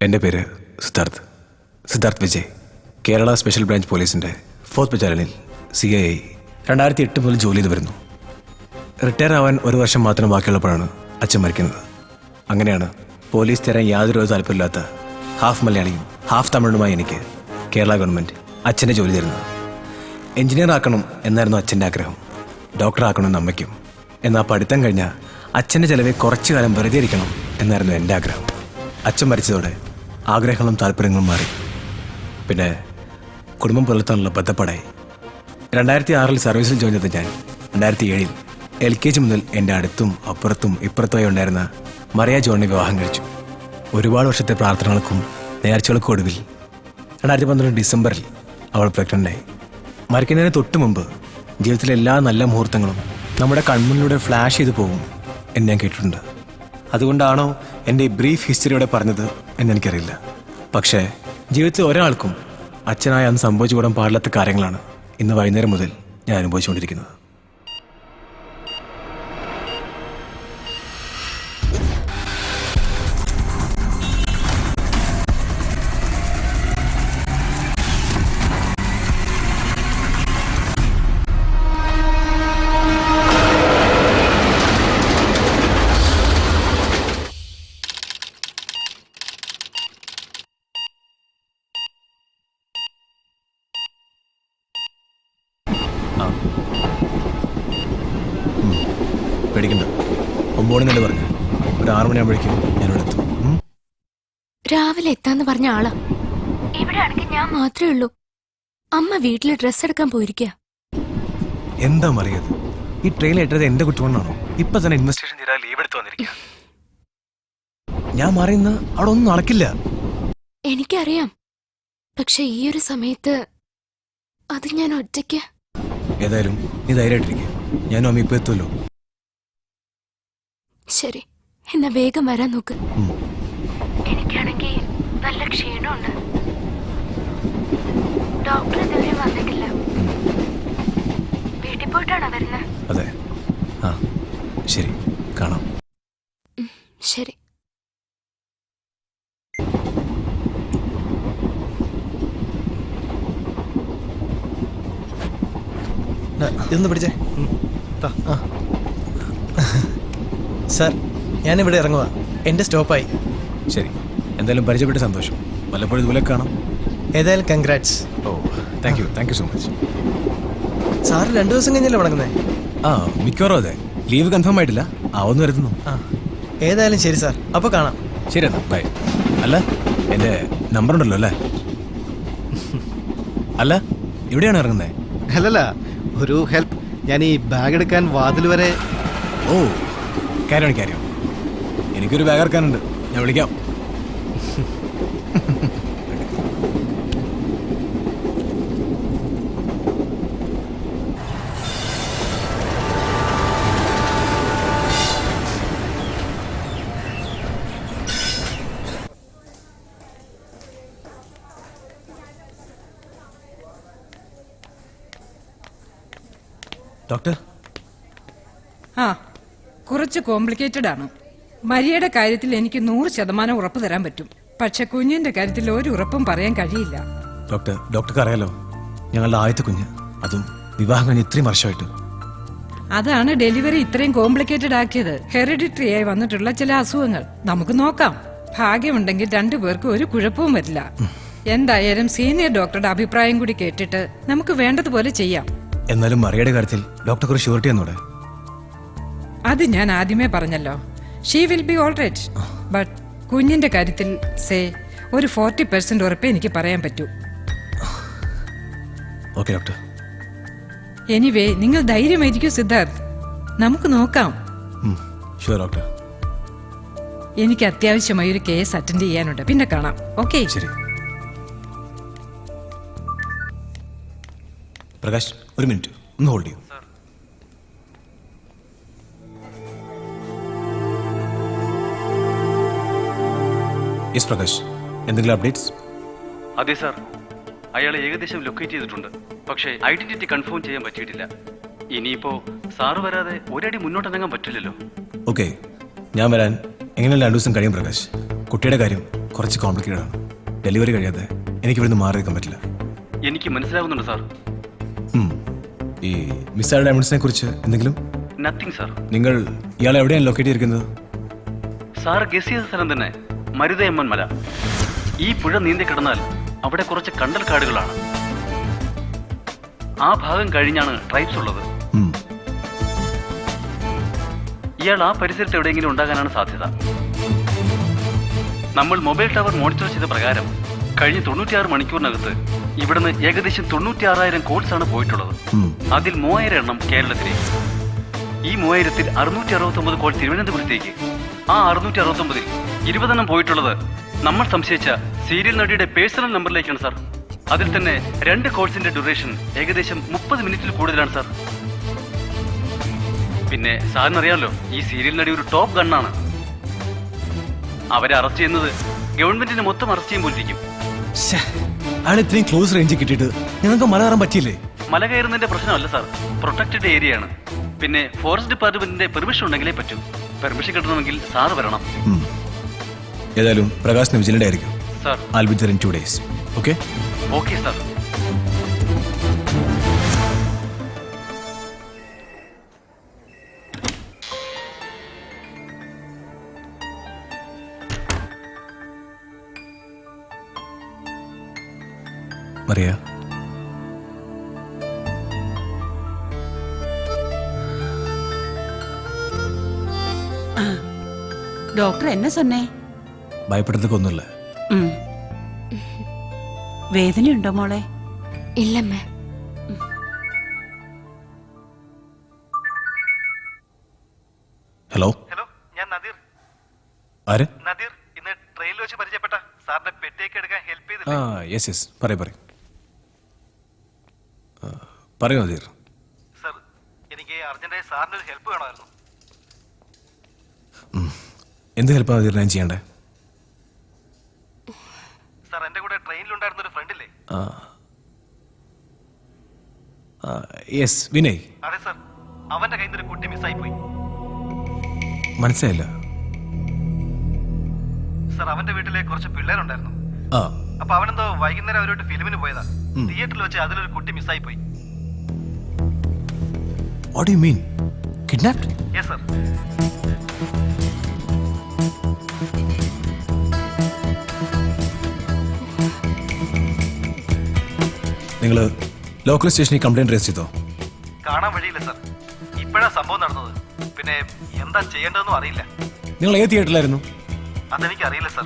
എൻ്റെ പേര് Siddharth Vijay. Kerala special branch പോലീസിൻ്റെ 4th ബറ്റാലിയനിൽ CII 2008 മുതൽ ജോലി ചെയ്ത് വരുന്നു. റിട്ടയർ ആവാൻ 1 വർഷം മാത്രം ബാക്കിയുള്ളപ്പോഴാണ് അച്ഛൻ മരിക്കുന്നത്. അങ്ങനെയാണ് പോലീസ് തരാൻ യാതൊരു താല്പര്യമില്ലാത്ത ഹാഫ് മലയാളിയും ഹാഫ് തമിഴുമായി എനിക്ക് കേരള ഗവൺമെൻറ് അച്ഛൻ്റെ ജോലി തരുന്നത്. എഞ്ചിനീയർ ആക്കണം എന്നായിരുന്നു അച്ഛൻ്റെ ആഗ്രഹം. ഡോക്ടർ ആക്കണമെന്ന് അമ്മയ്ക്കും. എന്നാൽ പഠിത്തം കഴിഞ്ഞാൽ അച്ഛൻ്റെ ചിലവിൽ കുറച്ചു കാലം വെറുതെ ഇരിക്കണം എന്നായിരുന്നു എൻ്റെ ആഗ്രഹം. അച്ഛൻ മരിച്ചതോടെ ആഗ്രഹങ്ങളും താല്പര്യങ്ങളും മാറി. പിന്നെ കുടുംബം പുലർത്താനുള്ള ബദ്ധപ്പാടായി. 2006 സർവീസിൽ ജോയിൻ ചെയ്ത ഞാൻ 2007 LKG മുതൽ എൻ്റെ അടുത്തും അപ്പുറത്തും ഇപ്പുറത്തുമായി ഉണ്ടായിരുന്ന മറിയ ജോണിനെ വിവാഹം കഴിച്ചു. ഒരുപാട് വർഷത്തെ പ്രാർത്ഥനകൾക്കും നേർച്ചകൾക്കും ഒടുവിൽ 2012 ഡിസംബറിൽ അവൾ പ്രഗ്നൻ്റായി. മരിക്കുന്നതിന് തൊട്ട് മുമ്പ് ജീവിതത്തിലെ എല്ലാ നല്ല മുഹൂർത്തങ്ങളും നമ്മുടെ കൺമുന്നിലൂടെ ഫ്ലാഷ് ചെയ്തു പോകും എന്ന് ഞാൻ കേട്ടിട്ടുണ്ട്. അതുകൊണ്ടാണോ എൻ്റെ ഈ ബ്രീഫ് ഹിസ്റ്ററിയോടെ പറഞ്ഞത് എന്നെനിക്കറിയില്ല. പക്ഷേ ജീവിതത്തിൽ ഒരാൾക്കും അച്ഛനായി അന്ന് സംഭവിച്ചു കൂടാൻ പാടില്ലാത്ത കാര്യങ്ങളാണ് ഇന്ന് വൈകുന്നേരം മുതൽ ഞാൻ അനുഭവിച്ചുകൊണ്ടിരിക്കുന്നത്. പേടിക്കണ്ട, 9 മണി പറഞ്ഞു. ഒരു 6 മണിയാകുമ്പോഴേക്കും ഞാനിവിടെ എത്തും. രാവിലെ എത്താന്ന് പറഞ്ഞ ആളാ. ഇവിടെ ആണെങ്കിൽ ഞാൻ മാത്രമേ ഉള്ളൂ. അമ്മ വീട്ടില് ഡ്രസ് എടുക്കാൻ പോയിരിക്കുക. എന്താ മറിയത്? ഈ ട്രെയിനിൽ ഇട്ടത് എന്റെ കുറ്റകൊണ്ടാണോ? ഇപ്പൊ തന്നെ ഇൻവെസ്റ്റിഗേഷൻ ചെയ്താൽ ലീവ് എടുത്ത് വന്നിരിക്കുക. ഞാൻ മാറിയുന്ന അവിടെ ഒന്നും നടക്കില്ല. എനിക്കറിയാം, പക്ഷെ ഈ ഒരു സമയത്ത് അത് ഞാൻ ഒറ്റയ്ക്ക്. ഏതായാലും നീ ധൈര്യമായിട്ടിരിക്കുക. ഞാനും അമ്മ ഇപ്പൊ എത്തുമല്ലോ. ശരി, എന്നാ വേഗം വരാൻ നോക്ക്. എനിക്കാണെങ്കിൽ നല്ല ക്ഷീണമുണ്ട്. ഡോക്ടർ ഇതുവരെ വന്നിട്ടില്ല. വീട്ടിൽ പോയിട്ടാണോ വരുന്നത്? അതെ. ആ ശരി, കാണാം. ശരി. ഇതൊന്ന് പിടിച്ചേ. സാർ, ഞാനിവിടെ ഇറങ്ങുക. എൻ്റെ സ്റ്റോപ്പായി. ശരി, എന്തായാലും പരിചയപ്പെട്ട സന്തോഷം. വല്ലപ്പോഴും ഇതുപോലെ കാണാം. ഏതായാലും congrats. Oh thank you so much. Sir 2 ദിവസം കഴിഞ്ഞല്ലേ മടങ്ങുന്നത്? ആ മിക്കവാറും അതെ. ലീവ് കൺഫേം ആയിട്ടില്ല, ആവെന്ന് വരുന്നു. ആ ഏതായാലും ശരി സാർ, അപ്പോൾ കാണാം. ശരി എന്നാ ബൈ. അല്ല, എൻ്റെ നമ്പർ ഉണ്ടല്ലോ അല്ലേ? അല്ല, ഇവിടെയാണ് ഇറങ്ങുന്നത്? അല്ലല്ല, ഒരു ഹെൽപ്പ്. ഞാൻ ഈ ബാഗ് എടുക്കാൻ വാതിൽ വരെ. ഓ കാര്യം എനിക്കൊരു ബാഗ് ഇറക്കാനുണ്ട്, ഞാൻ വിളിക്കാം. ഡോക്ടർ, കുറച്ച് കോംപ്ലിക്കേറ്റഡ് ആണ്. മരിയയുടെ കാര്യത്തിൽ എനിക്ക് 100% ഉറപ്പ് തരാൻ പറ്റും. പക്ഷെ കുഞ്ഞിന്റെ കാര്യത്തിൽ ഒരു ഉറപ്പും പറയാൻ കഴിയില്ല. ഡോക്ടർക്ക് അറിയാലോ, ഞങ്ങളുടെ ആദ്യത്തെ കുഞ്ഞ്, അതും വിവാഹം കഴിഞ്ഞ് ഇത്രയും വർഷമായിട്ട്. അതാണ് ഡെലിവറി ഇത്രയും കോംപ്ലിക്കേറ്റഡ് ആക്കിയത്. ഹെറിഡിറ്ററി ആയി വന്നിട്ടുള്ള ചില അസുഖങ്ങൾ. നമുക്ക് നോക്കാം. ഭാഗ്യമുണ്ടെങ്കിൽ 2 പേർക്കും ഒരു കുഴപ്പവും വരില്ല. എന്തായാലും സീനിയർ ഡോക്ടറുടെ അഭിപ്രായം കൂടി കേട്ടിട്ട് നമുക്ക് വേണ്ടതുപോലെ ചെയ്യാം. എന്നാലും മറിയയുടെ കാര്യത്തിൽ ഡോക്ടർക്ക് ഒരു ഷുവർട്ടി എന്നോടെ. അത് ഞാൻ ആദ്യമേ പറഞ്ഞല്ലോ. She will be all right. But കുഞ്ഞിന്റെ കാര്യത്തിൽ ഒരു 40% ഉറപ്പേ എനിക്ക് പറയാൻ പറ്റൂ. Okay doctor. എനിവേ, നിങ്ങൾ ധൈര്യമായിരിക്കൂ സിദ്ധാർത്ഥ്. നമുക്ക് നോക്കാം. Sure doctor. എനിക്ക് അത്യാവശ്യമായി ഒരു കേസ് അറ്റൻഡ് ചെയ്യാനുണ്ട്. പിന്നെ കാണാം. ഓക്കെ? ശരി. പ്രകാശ്, ഒരു മിനിറ്റ് ഒന്ന് ഹോൾഡ് ചെയ്യൂ. യെസ് പ്രകാശ്, എന്തെങ്കിലും അപ്ഡേറ്റ്സ്? അതെ സാർ, അയാളെ ഏകദേശം ലൊക്കേറ്റ് ചെയ്തിട്ടുണ്ട്. പക്ഷേ ഐഡന്റിറ്റി കൺഫേം ചെയ്യാൻ പറ്റിയിട്ടില്ല. ഇനിയിപ്പോ സാറ് വരാതെ ഒരടി മുന്നോട്ടിറങ്ങാൻ പറ്റില്ലല്ലോ. ഓക്കെ, ഞാൻ വരാൻ എങ്ങനെയുള്ള 2 ദിവസം കഴിയും പ്രകാശ്. കുട്ടിയുടെ കാര്യം കുറച്ച് കോംപ്ലിക്കേറ്റഡ് ആണ്. ഡെലിവറി കഴിയാതെ എനിക്ക് ഇവിടുന്ന് മാറി നിൽക്കാൻ പറ്റില്ല. എനിക്ക് മനസ്സിലാവുന്നുണ്ട് സാർ. ഉം. ഈ മിസ്സായ ഡയമണ്ട്സിനെ കുറിച്ച് എന്തെങ്കിലും? Nothing sir. നിങ്ങൾ ഇയാളെ എവിടെയാണ് ലൊക്കേറ്റ് ചെയ്തിരിക്കുന്നത്? സാർ ഗസ് ചെയ്ത സ്ഥലം തന്നെ, മരുതയമ്മൻ മല. ഈ പുഴ നീന്തി കിടന്നാൽ അവിടെ കുറച്ച് കണ്ടൽ കാടുകളാണ്. ആ ഭാഗം കഴിഞ്ഞാണ് ട്രൈബ്സ് ഉള്ളത്. ഉം. ഇയാൾ ആ പരിസരത്ത് എവിടെയെങ്കിലും ഉണ്ടാകാനാണ് സാധ്യത. നമ്മൾ മൊബൈൽ ടവർ മോണിറ്റർ ചെയ്ത പ്രകാരം കഴിഞ്ഞ 96 മണിക്കൂറിനകത്ത് ഇവിടുന്ന് ഏകദേശം 96,000 കോൾസ് ആണ് പോയിട്ടുള്ളത്. ഉം. അതിൽ 3,000 എണ്ണം കേരളത്തിലേക്ക്. ഈ 3,000-ൽ 669 കോൾ തിരുവനന്തപുരത്തേക്ക്. ആ 669-ൽ 20 എണ്ണം പോയിട്ടുള്ളത് നമ്മൾ സംശയിച്ച സീരിയൽ നടിയുടെ പേഴ്സണൽ നമ്പറിലേക്കാണ് സാർ. അതിൽ തന്നെ 2 കോൾസിന്റെ ഡ്യൂറേഷൻ ഏകദേശം 30 മിനിറ്റിൽ കൂടുതലാണ് സാർ. പിന്നെ സാറിനറിയാമല്ലോ, ഈ സീരിയൽ നടി ഒരു ടോപ്പ് ഗണ്ണാണ്. അവരെ അറസ്റ്റ് ചെയ്യുന്നത് ഗവൺമെന്റിനെ മൊത്തം അറസ്റ്റ് ചെയ്യുമ്പോലിരിക്കും. അയാൾ ഇത്രയും ക്ലോസ് റേഞ്ചിൽ കിട്ടിയിട്ട് ഞങ്ങൾക്ക് മല കയറാൻ പറ്റിയില്ലേ? മല കയറുന്നതിന്റെ പ്രശ്നമല്ല സാർ, പ്രൊട്ടക്റ്റഡ് ഏരിയ ആണ്. പിന്നെ ഫോറസ്റ്റ് ഡിപ്പാർട്ട്മെന്റിന്റെ പെർമിഷൻ ഉണ്ടെങ്കിലേ പറ്റൂ. പെർമിഷൻ കിട്ടണമെങ്കിൽ സാറ് വരണം. ഏതായാലും പ്രകാശിന് വിജിലന്റ് ആയിരിക്കും sir. I'll be there in 2 days. Okay? Okay sir. Mariya, doctor என்ன சொன்னேன்? ഭയപ്പെടുന്നതൊക്കെ ഒന്നുമില്ല. ம். വേദനയുണ്ടോ മോളെ? ഇല്ലമ്മേ. ഹലോ, ഹലോ, ഞാൻ നദീർ. ആര്? നദീർ, ഇന്ന് ട്രെയിനിൽ വെച്ച് പരിചയപ്പെട്ട സാറിന്റെ പെട്ടിയൊക്കെ എടുക്കാൻ ഹെൽപ്പ് ആ ചെയ്തില്ലേ? യെസ് പറയൂ. പറയൂ അധീർ. സർ, എനിക്ക് അർജന്റായി സാറിന്റെ ഒരു ഹെൽപ്പ് വേണമായിരുന്നു. എന്ത് ഹെൽപ്പാണ് അധീർ ഞാൻ ചെയ്യണ്ടേ? സാർ, എന്റെ കൂടെ ട്രെയിനിലുണ്ടായിരുന്ന ഒരു ഫ്രണ്ടില്ലേ? യെസ്, വിനയ്. അതെ സാർ, അവന്റെ കയ്യിൽ നിന്ന് ഒരു കുട്ടി മിസ്സായി പോയി. മനസ്സിലായില്ല. സാർ, അവന്റെ വീട്ടിലെ കുറച്ച് പിള്ളേരുണ്ടായിരുന്നു. ആ അപ്പൊ അവനെന്തോ വൈകുന്നേരം അവരോട്ട് ഫിലിമിന് പോയതാ. തിയേറ്ററിൽ വെച്ച് അതിലൊരു കുട്ടി മിസ്സായി പോയി. What do you mean? Kidnapped? Yes sir. നിങ്ങൾ ലോക്കൽ സ്റ്റേഷനിൽ കംപ്ലൈന്റ് രജിസ്റ്റർ ചെയ്തോ? കാണാൻ വഴിയില്ല സർ. ഇപ്പോഴാ സംഭവം നടന്നത്. പിന്നെ എന്താ ചെയ്യേണ്ടതെന്നും അറിയില്ല. നിങ്ങൾ ഏത് തിയേറ്ററിലായിരുന്നു? അതെനിക്ക് അറിയില്ല സർ.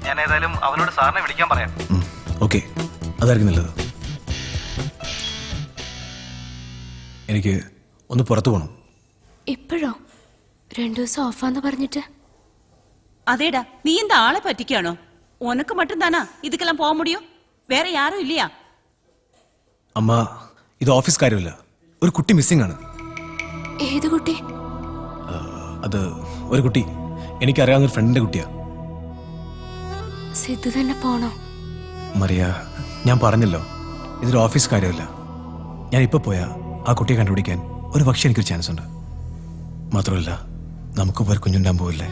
ഞാൻ ഏതായാലും അവനോട് സാറിനെ വിളിക്കാൻ പറയാം. ഓക്കെ, അതായിരിക്കും നല്ലത്. എനിക്ക് ഒന്ന് പുറത്തു പോകണം. ഇപ്പോഴോ? 2 ദിവസം ഓഫാന്ന് പറഞ്ഞിട്ട്. அதேடா, நீ இந்த ஆளை பற்றிக்கானோ? உனக்கு மட்டும்தானா இதுக்கெல்லாம் போக முடியும்? வேற யாரும் இல்லையா? അമ്മ, ഇത് ഓഫീസ് കാര്യമല്ല. ഒരു കുട്ടി മിസ്സിംഗ് ആണ്. ഏത് കുട്ടി? അത് ഒരു കുട്ടി, എനിക്കറിയാവുന്ന ഒരു ഫ്രണ്ടിന്റെ കുട്ടിയാ. സിദ്ധു തന്നെ പോണോ? മറിയ, ഞാൻ പറഞ്ഞല്ലോ, ഇതൊരു ഓഫീസ് കാര്യമല്ല. ഞാൻ ഇപ്പൊ പോയാ ആ കുട്ടിയെ കണ്ടുപിടിക്കാൻ ഒരു പക്ഷേ എനിക്കൊരു ചാൻസ് ഉണ്ട്. മാത്രമല്ല, നമുക്ക് പോയി കുഞ്ഞുണ്ടാൻ പോവില്ലേ?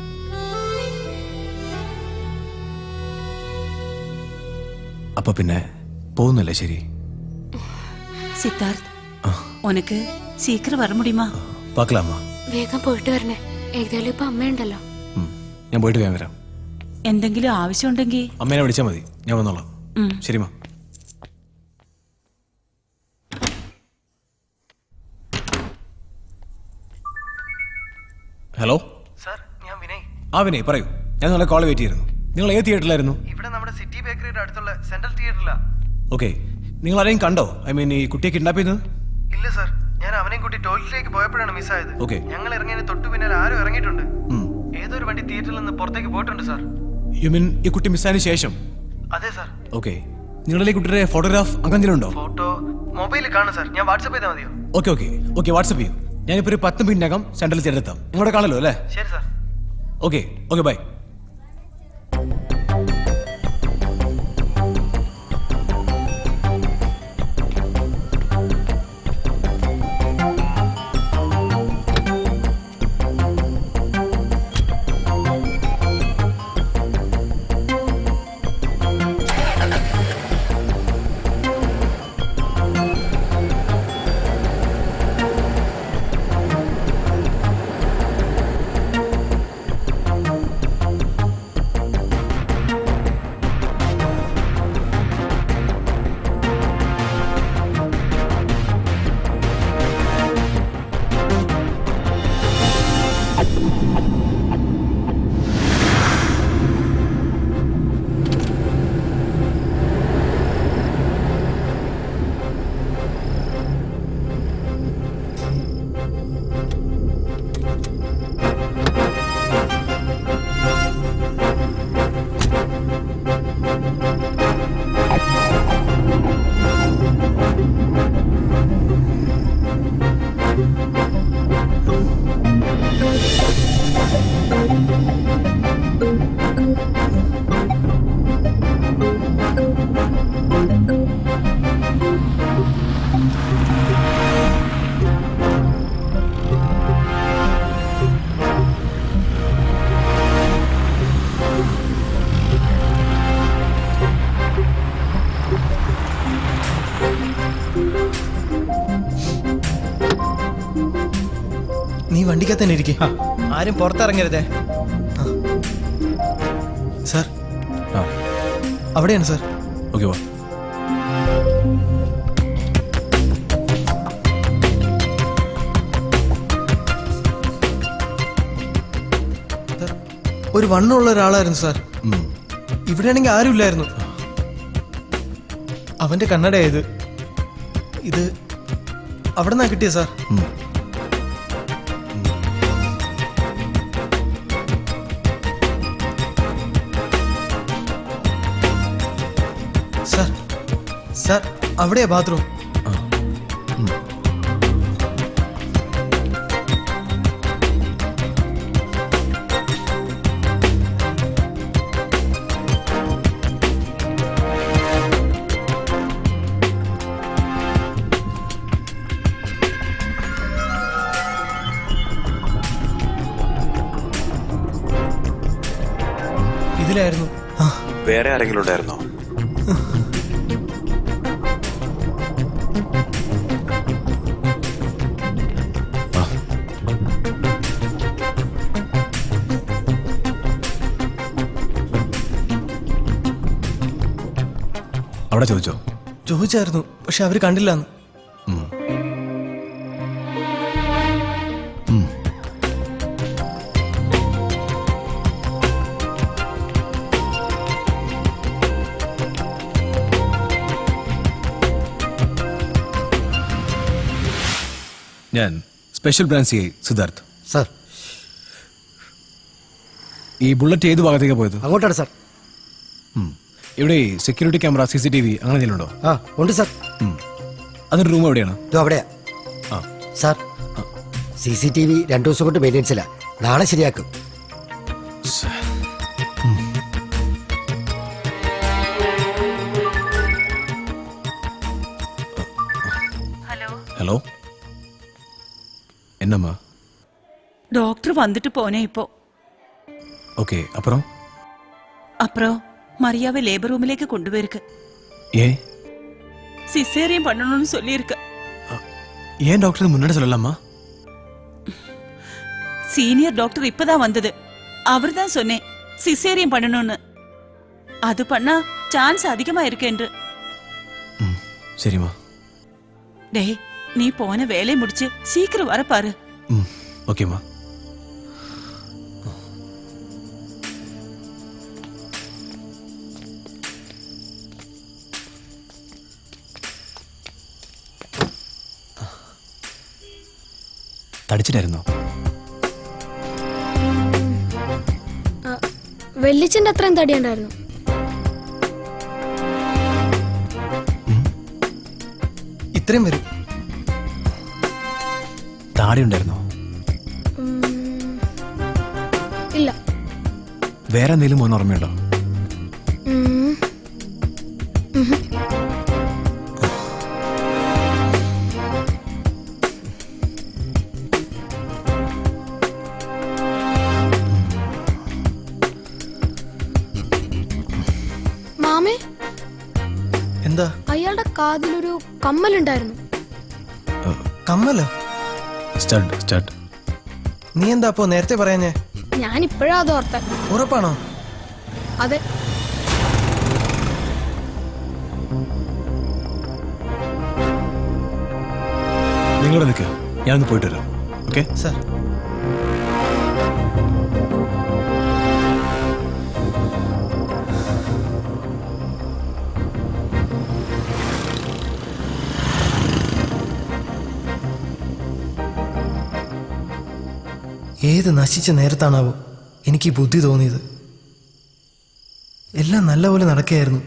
അപ്പൊ പിന്നെ പോകുന്നില്ലേ? ശരി சித்தார்த், உனக்கு சீக்கிரம் வர முடியுமா? പാക്കലാമ്മ. വേഗം പോയിട്ട് വരണേ. ഏതായാലും ഇപ്പൊ അമ്മയുണ്ടല്ലോ. ഞാൻ പോയിട്ട് വേഗം വരാം. എന്തെങ്കിലും ആവശ്യമുണ്ടെങ്കിൽ അമ്മേനെ വിളിച്ചാൽ മതി, ഞാൻ വന്നോളാം. ശരിമാ. ഹലോ സർ, ഞാൻ വിനയ്. ആ വിനയ് പറയൂ. ഞാൻ നിങ്ങളെ കോൾ വെയിറ്റ് ചെയ്യുന്നു. നിങ്ങൾ ഏത് തിയേറ്ററിലായിരുന്നു? ഇവിടെ നമ്മുടെ സിറ്റി ബേക്കറിയുടെ അടുത്തുള്ള സെൻട്രൽ തിയേറ്ററിലാ. ഓക്കെ, നിങ്ങൾ ആരെയും കണ്ടോ? ഐ മീൻ, ഈ കുട്ടിയെ കിഡ്നാപ്പ് ചെയ്തത്? ഇല്ല സർ, ഞാൻ അവനെയും കൂട്ടി ടോയ്ലറ്റിലേക്ക് പോയപ്പോഴാണ് മിസ്സായത്. Okay. ഞങ്ങൾ ഇറങ്ങിയതിന് തൊട്ടു പിന്നാലെ ആരും ഇറങ്ങിയിട്ടുണ്ട്. ഏതൊരു വണ്ടി തിയേറ്ററിൽ നിന്ന് പുറത്തേക്ക് പോയിട്ടുണ്ട് സാർ. യു മീൻ ഈ കുട്ടി മിസ്സായതിനു ശേഷം? അതെ സാർ. ഓക്കെ, നിങ്ങളുടെ ഈ കുട്ടിയുടെ ഫോട്ടോഗ്രാഫ് അങ്ങനെയുണ്ടോ? ഫോട്ടോ മൊബൈലിൽ കാണും സാർ. ഞാൻ വാട്സപ്പ് ചെയ്താൽ മതിയോ? ഓക്കെ ഓക്കെ ഓക്കെ, വാട്സപ്പ് ചെയ്യൂ. ഞാനിപ്പോൾ ഒരു 10 മിനിറ്റിനകം സെൻട്രൽ തിയേറ്ററിലെത്താം. നിങ്ങളുടെ കാണല്ലോ അല്ലേ? ശരി സാർ. Okay okay, by. നീ വണ്ടിക്കകത്ത് തന്നെ ഇരിക്കേ, ആരും പുറത്തിറങ്ങരുതേ. സാർ ആ അവിടെയാണ് സാർ. ഓക്കെ വാ. സാർ, ഒരു വണ്ണമുള്ള ഒരാളായിരുന്നു സാർ. ഇവിടെയാണെങ്കിൽ ആരും ഇല്ലായിരുന്നു. അവന്റെ കണ്ണടയായത്. ഇത് അവിടെ നിന്നാ കിട്ടിയ സാർ. സാർ സാർ അവിടെയാ ബാത്റൂം. ഇതിലായിരുന്നു. വേറെ ആരെങ്കിലും ഉണ്ടായിരുന്നോ? അവിടെ ചോദിച്ചോ? ചോദിച്ചായിരുന്നു, പക്ഷെ അവര് കണ്ടില്ലാന്ന്. ഞാൻ special branch CI Siddharth. Sir ഈ ബുള്ളറ്റ് ഏത് ഭാഗത്തേക്കാണ് പോയത്? അങ്ങോട്ടാണ് സാർ. ഇവിടെ സെക്യൂരിറ്റി ക്യാമറ, CCTV അങ്ങനെ എന്തെങ്കിലും ഉണ്ടോ? ആ ഉണ്ട് സാർ. അതിന്റെ റൂം എവിടെയാണ്? ഇതോ അവിടെയാ. ആ സാർ CCTV 2 ദിവസം കൊണ്ട് മെയിൻ്റെനൻസില്ല, നാളെ ശരിയാക്കും. ഹലോ, എന്നമ്മാ? டாக்டர் வந்துட்டு போனேன் இப்போ. ஓகே, அப்புறம் அப்புறம் மரியாவை லேபர் ரூமிലേക്ക് கொண்டுപോயிருக்கு. ஏன்? சிசேரியன் பண்ணணும்னு சொல்லியிருக்கு. ஏன் டாக்டர் முன்னாடி சொல்லலாமா? சீனியர் டாக்டர் இப்பதான் வந்தது. அவர் தான் சொன்னேன் சிசேரியன் பண்ணணும்னு. அது பண்ணா சான்ஸ் அதிகமா இருக்கு என்று. சரிம்மா. டேய், நீ போன வேலையை முடிச்சு சீக்கிரம் வர பாரு. ஓகேம்மா. തടിച്ചിട്ടായിരുന്നോ? വെല്ലിച്ചന്റെ അത്രയും തടിയുണ്ടായിരുന്നു. ഇത്രയും വരും. താടി ഉണ്ടായിരുന്നോ? ഇല്ല. വേറെ എന്തെങ്കിലും മോൻ ഓർമ്മയുണ്ടോ? മാമേ, എന്താ? അയാളുടെ കാതിലൊരു കമ്മലുണ്ടായിരുന്നു. കമ്മലോ? സ്റ്റഡ്. നീ എന്താ അപ്പോ നേരത്തെ പറയാഞ്ഞേ? ഞാൻ ഇപ്പോഴാ അത് ഓർത്തെ. ഉറപ്പാണോ? അതെ. നിങ്ങളുടെ നിൽക്കുക, ഞാനൊന്ന് പോയിട്ട് വരാം. Okay sir. ഏത് നശിച്ച നേരത്താണാവോ എനിക്ക് ബുദ്ധി തോന്നിയത്. എല്ലാം നല്ലപോലെ നടക്കുകയായിരുന്നു.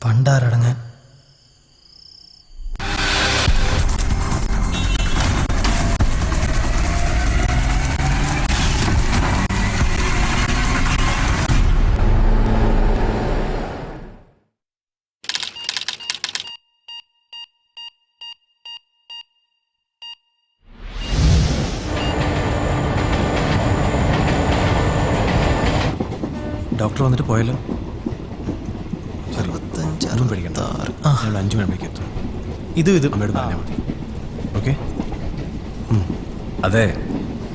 പണ്ടാരടങ്ങാൻ. ഡോക്ടർ വന്നിട്ട് പോയല്ലോ. ശരി, ഒന്നും പേടിക്കണ്ട. ഞങ്ങൾ 5 മണിക്ക് എത്തും. ഇത് അമ്മയോട് പറഞ്ഞാൽ മതി. ഓക്കെ? അതെ,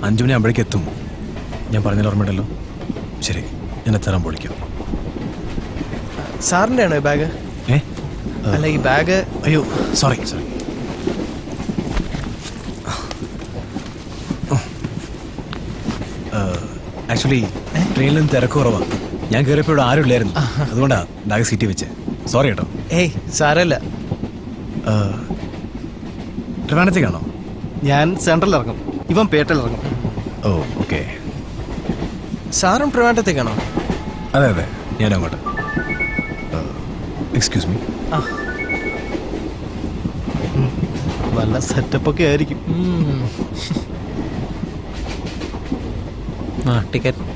5 മണി ആകുമ്പോഴേക്ക് എത്തും. ഞാൻ പറഞ്ഞാൽ ഓർമ്മയുണ്ടല്ലോ. ശരി, ഞാൻ എത്താൻ പൊളിക്കാം. സാറിൻ്റെ ആണോ ഈ ബാഗ്? അല്ല, ഈ ബാഗ്. അയ്യോ, സോറി. ആക്ച്വലി ട്രെയിനിൽ നിന്ന് തിരക്ക് കുറവാണ്. ഞാൻ കയറിയപ്പോൾ ഇവിടെ ആരും ഇല്ലായിരുന്നു. അതുകൊണ്ടാണ് ബാഗ് സീറ്റിൽ വെച്ച്. സോറി കേട്ടോ. ഏയ് സാരല്ല. ട്രിവാൻഡ്രത്തേക്കാണോ? ഞാൻ സെൻട്രൽ ഇറങ്ങും, ഇവൻ പേട്ടയിൽ ഇറങ്ങും. ഓ, ഓക്കെ. സാറും ട്രിവാൻഡ്രത്തേക്കാണോ? അതെ അതെ, ഞാനും അങ്ങോട്ട്. Excuse me. നല്ല സെറ്റപ്പൊക്കെ ആയിരിക്കും. ടിക്കറ്റ്.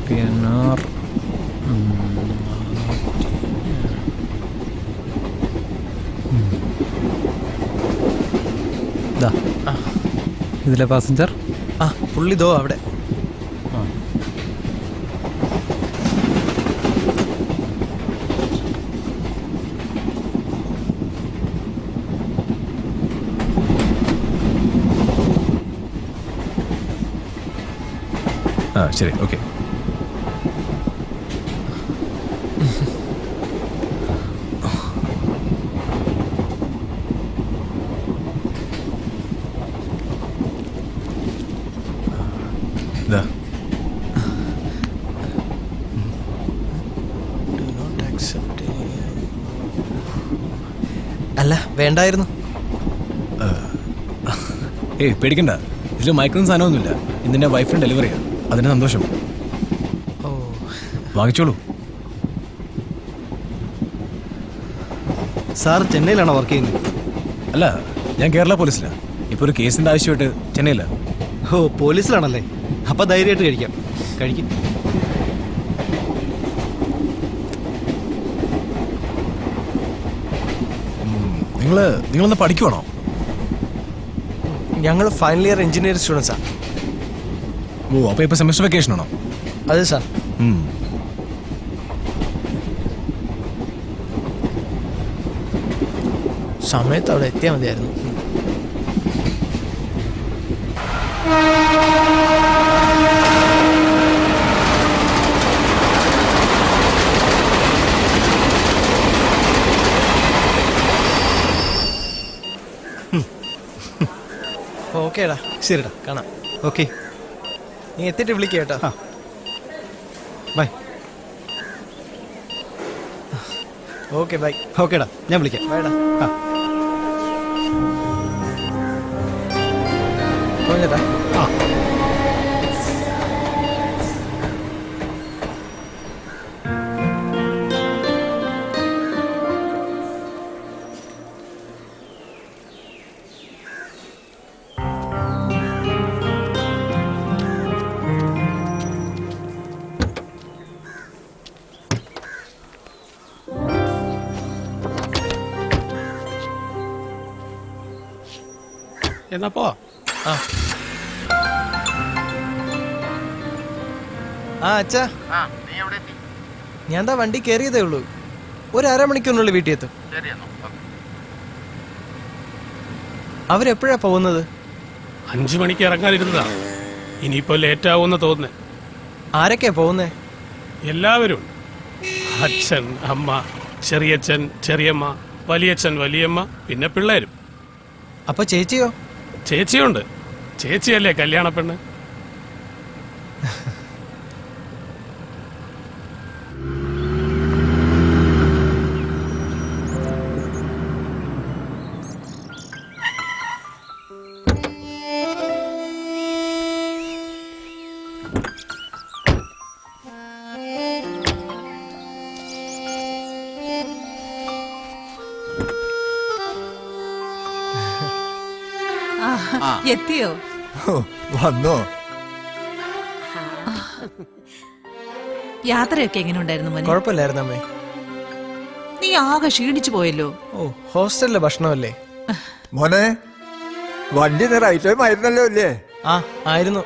PNR. ഇതിലെ പാസഞ്ചർ. പുള്ളി ദോ അവിടെ. ശരി, ഓക്കെ. അല്ല, വേണ്ടായിരുന്നു. ഏയ് പേടിക്കണ്ട, ഇതിൽ മയക്കുന്ന സാധനമൊന്നുമില്ല. ഇന്നെൻ്റെ വൈഫിന് ഡെലിവറിയാണ്, അതിന് സന്തോഷം. ഓ, വാങ്ങിച്ചോളൂ. സാർ ചെന്നൈയിലാണോ വർക്ക് ചെയ്യുന്നത്? അല്ല, ഞാൻ കേരള പോലീസിലാണ്. ഇപ്പോൾ ഒരു കേസിൻ്റെ ആവശ്യമായിട്ട് ചെന്നൈയിലാണ്. ഓ, പോലീസിലാണല്ലേ? അപ്പം ധൈര്യമായിട്ട് കഴിക്കും. നിങ്ങളൊന്ന് പഠിക്കുവാണോ? ഞങ്ങൾ ഫൈനൽ ഇയർ എഞ്ചിനീയറിംഗ് സ്റ്റുഡൻസാണ്. ഓ, അപ്പോൾ ഇപ്പോൾ സെമസ്റ്റർ വെക്കേഷൻ ആണോ? അതെ സാർ. സമയത്ത് അവിടെ എത്തിയാൽ മതിയായിരുന്നു. ഓക്കേടാ, ശരിടാ, കാണാം. ഓക്കെ, നീ എത്തിയിട്ട് വിളിക്കുക കേട്ടോ. ബൈ. Okay, bye. ഓക്കേടാ, ഞാൻ വിളിക്കാം. ബൈഡാ. ചേട്ടാ. എന്നപ്പോ അച്ഛാ, ഞാൻ എന്താ വണ്ടി കയറിയതേ ഉള്ളൂ. ഒരു അരമണിക്കൂറിനുള്ളിൽ വീട്ടിൽ എത്തും. അവരെപ്പോഴാ പോകുന്നത്? 5 മണിക്ക് ഇറങ്ങാതിരുന്നതാ. ഇനിയിപ്പോ ലേറ്റ് ആവുമെന്ന് തോന്നുന്നേ. ആരൊക്കെയാ പോകുന്നേ? എല്ലാവരും. അച്ഛൻ, അമ്മ, ചെറിയച്ഛൻ, ചെറിയമ്മ, വലിയച്ഛൻ, വലിയമ്മ, പിന്നെ പിള്ളേരും. അപ്പൊ ചേച്ചിയോ? ചേച്ചിയുണ്ട്. ചേച്ചിയല്ലേ കല്യാണ പെണ്ണ്. എത്തിയോ? വന്നോ? യാത്രയൊക്കെ എങ്ങനെ ഉണ്ടായിരുന്നു മോനെ? കുഴപ്പമില്ലായിരുന്നു അമ്മേ. നീ ആകെ ക്ഷീണിച്ചു പോയല്ലോ. ഓ, ഹോസ്റ്റലിലെ ഭക്ഷണമല്ലേ. മോനെ, വണ്ടി റൈറ്റ് ടൈം ആയിരുന്നല്ലോ അല്ലേ? ആ ആയിരുന്നു.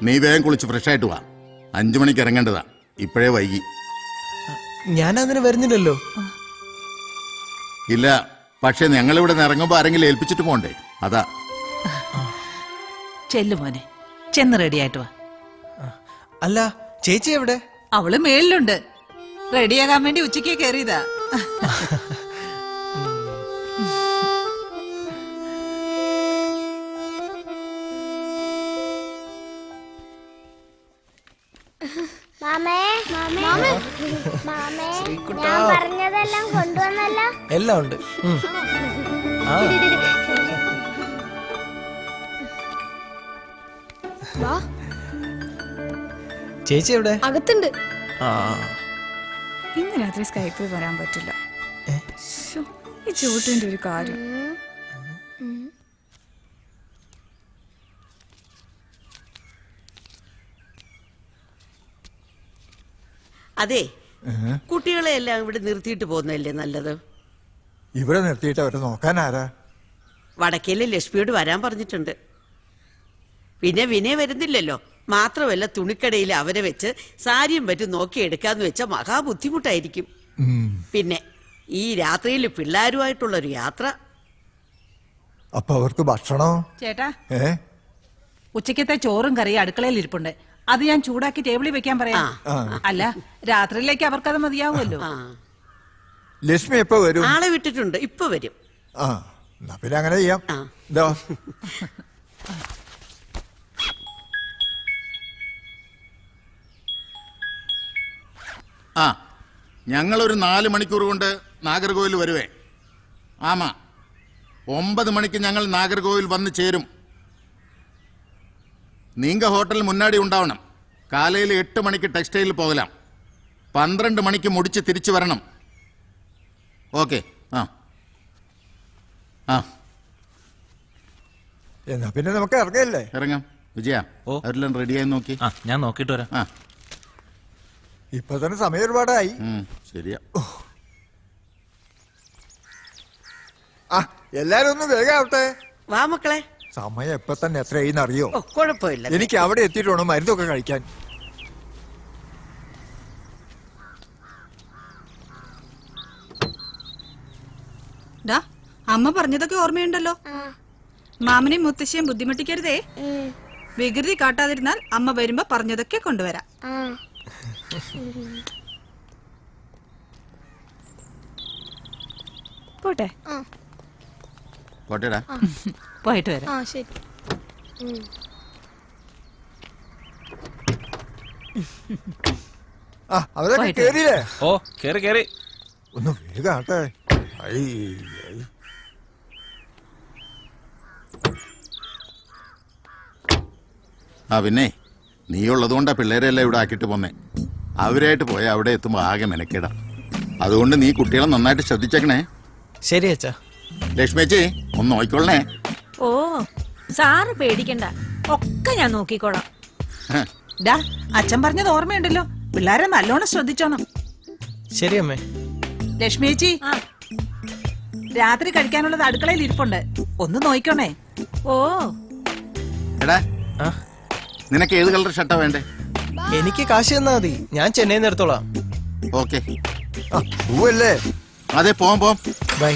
നീ വേഗം കുളിച്ച് ഫ്രഷ് ആയിട്ട് വാ. 5 മണിക്ക് ഇറങ്ങേണ്ടതാ. ഇപ്പോഴേ വൈകി. ഞാൻ അതിന് വരുന്നില്ലല്ലോ. ഇല്ല, പക്ഷെ ഞങ്ങളിവിടെ നിന്ന് ഇറങ്ങുമ്പോ ആരെങ്കിലും ഏൽപ്പിച്ചിട്ട് പോണ്ടേ, അതാ. ചെല്ലു മോനെ, ചെന്ന് റെഡിയായിട്ട് വാ. അല്ല ചേച്ചി എവിടെ? അവള് മേളിലുണ്ട്. റെഡിയാകാൻ വേണ്ടി ഉച്ചയ്ക്ക് കയറിയതാ. പറഞ്ഞതെല്ലാം കൊണ്ടുവന്നല്ലോ. എല്ലാം ഉണ്ട്. ചേച്ചി എവിടെ? അകത്തുണ്ട്. ഇന്ന് രാത്രി സ്കൈപ്പിൽ വരാൻ പറ്റില്ല. ഈ ചൂട്ടിന്റെ ഒരു കാര്യം. അതെ, കുട്ടികളെ എല്ലാം ഇവിടെ നിർത്തിയിട്ട് പോകുന്നതല്ലേ നല്ലത്? ഇവിടെ നിർത്തിയിട്ട് അവരെ നോക്കാൻ ആരാ? വടക്കേലെ ലക്ഷ്മിയോട് വരാൻ പറഞ്ഞിട്ടുണ്ട്. പിന്നെ വിനയ വരുന്നില്ലല്ലോ. മാത്രമല്ല തുണിക്കടയിൽ അവരെ വെച്ച് സാരിയും പറ്റും നോക്കിയെടുക്കാന്ന് വെച്ചാൽ മഹാബുദ്ധിമുട്ടായിരിക്കും. പിന്നെ ഈ രാത്രിയിൽ പിള്ളേരുമായിട്ടുള്ളൊരു യാത്ര. അപ്പൊ അവർക്ക് ഭക്ഷണോ? ചേട്ടാ, ഉച്ചക്കത്തെ ചോറും കറിയും അടുക്കളയിൽ ഇരിപ്പുണ്ട്. അത് ഞാൻ ചൂടാക്കി ടേബിളിൽ വെക്കാൻ പറയാം. അല്ല, രാത്രിയിലേക്ക് അവർക്കത് മതിയാവുമല്ലോ. ലക്ഷ്മി എപ്പോ വരും? ആളെ വിട്ടിട്ടുണ്ട്, ഇപ്പൊ വരും. പിന്നെ അങ്ങനെ ചെയ്യാം. ഞങ്ങളൊരു 4 മണിക്കൂർ കൊണ്ട് നാഗർകോവിൽ വരുവേ. ആമാ, 9 മണിക്ക് ഞങ്ങൾ നാഗർകോവിൽ വന്ന് ചേരും. നീങ്ക ഹോട്ടൽ മുന്നാടി ഉണ്ടാവണം. കാലയിൽ 8 മണിക്ക് ടെക്സ്റ്റൈലിൽ പോകലാം. 12 മണിക്ക് മുടിച്ച് തിരിച്ചു വരണം. ഓക്കെ. എന്നാ പിന്നെ നമുക്ക് ഇറങ്ങല്ലേ? ഇറങ്ങാം. വിജയ, അവരെല്ലാം റെഡിയായി നോക്കി. ഞാൻ നോക്കിയിട്ട് വരാം. ഇപ്പൊ തന്നെ സമയം ഒരുപാടായി. ശരിയാ. എല്ലാരും ഒന്ന് വേഗം ആവട്ടെ. വാ മക്കളെ. സമയം എപ്പൊ തന്നെ എത്രയെന്ന് അറിയോ? കുഴപ്പമില്ല. എനിക്ക് അവിടെ എത്തിയിട്ട് വേണം മരുന്നൊക്കെ കഴിക്കാൻ. അമ്മ പറഞ്ഞതൊക്കെ ഓർമ്മയുണ്ടല്ലോ. മാമനെയും മുത്തശ്ശിയും ബുദ്ധിമുട്ടിക്കരുതേ. വികൃതി കാട്ടാതിരുന്നാൽ അമ്മ വരുമ്പോ പറഞ്ഞതൊക്കെ കൊണ്ടുവരാം. പോട്ടെ. പോട്ടെടാ. പോയിട്ട് വരാം. ശരി. അവരൊക്കെ കേറിയില്ലേ? കേറി. ഒന്ന് വേഗം ആട്ടെ. പിന്നെ നീ ഉള്ളതുകൊണ്ടാ പിള്ളേരെല്ലാം ഇവിടെ ആക്കിയിട്ട് പോന്നേ. അവരായിട്ട് പോയാൽ അവിടെ എത്തുമ്പോൾ ആകെ മെനക്കേടാ. അതുകൊണ്ട് നീ കുട്ടികളെ നന്നായിട്ട് ശ്രദ്ധിച്ചേക്കണേ. ശരി അച്ഛാ. ലക്ഷ്മിച്ചി, ഒന്ന് നോക്കിക്കൊള്ളണേ. ഓ, സാറ് പേടിക്കണ്ട, ഒക്കെ ഞാൻ നോക്കിക്കോളാം. അച്ഛൻ പറഞ്ഞത് ഓർമ്മയുണ്ടല്ലോ. പിള്ളേരെ നല്ലോണം ശ്രദ്ധിച്ചോണം. ശരി അമ്മേ. ലക്ഷ്മി ചേച്ചി, രാത്രി കഴിക്കാനുള്ളത് അടുക്കളയിൽ ഇരിപ്പുണ്ട്. ഒന്ന് നോക്കണേ. ഓ, എടാ, നിനക്ക് ഏത് കളർ ഷർട്ടാ വേണ്ടേ? എനിക്ക് കാശ് തന്നാ മതി, ഞാൻ ചെന്നൈയിൽ നിന്ന് എടുത്തോളാം. ഓക്കെ. പോവല്ലേ? അതെ, പോവാം. ബൈ.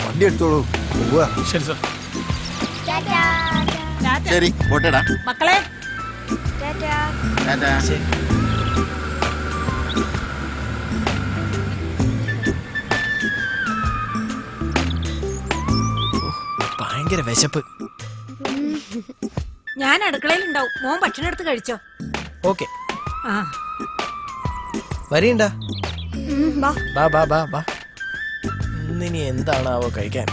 വണ്ടി എടുത്തോളൂ. പോവാ. ശരി സാർ. ശരി, പോട്ടെടാ മക്കളെ. ശരി. ഭയങ്കര വിശപ്പ്. ഞാൻ അടുക്കളയിലുണ്ടാവും. മോൻ ഭക്ഷണം എടുത്ത് കഴിച്ചോ? ഓക്കെ. വരീണ്ടാ. ബാ. ഇന്നിനി എന്താണാവോ കഴിക്കാൻ?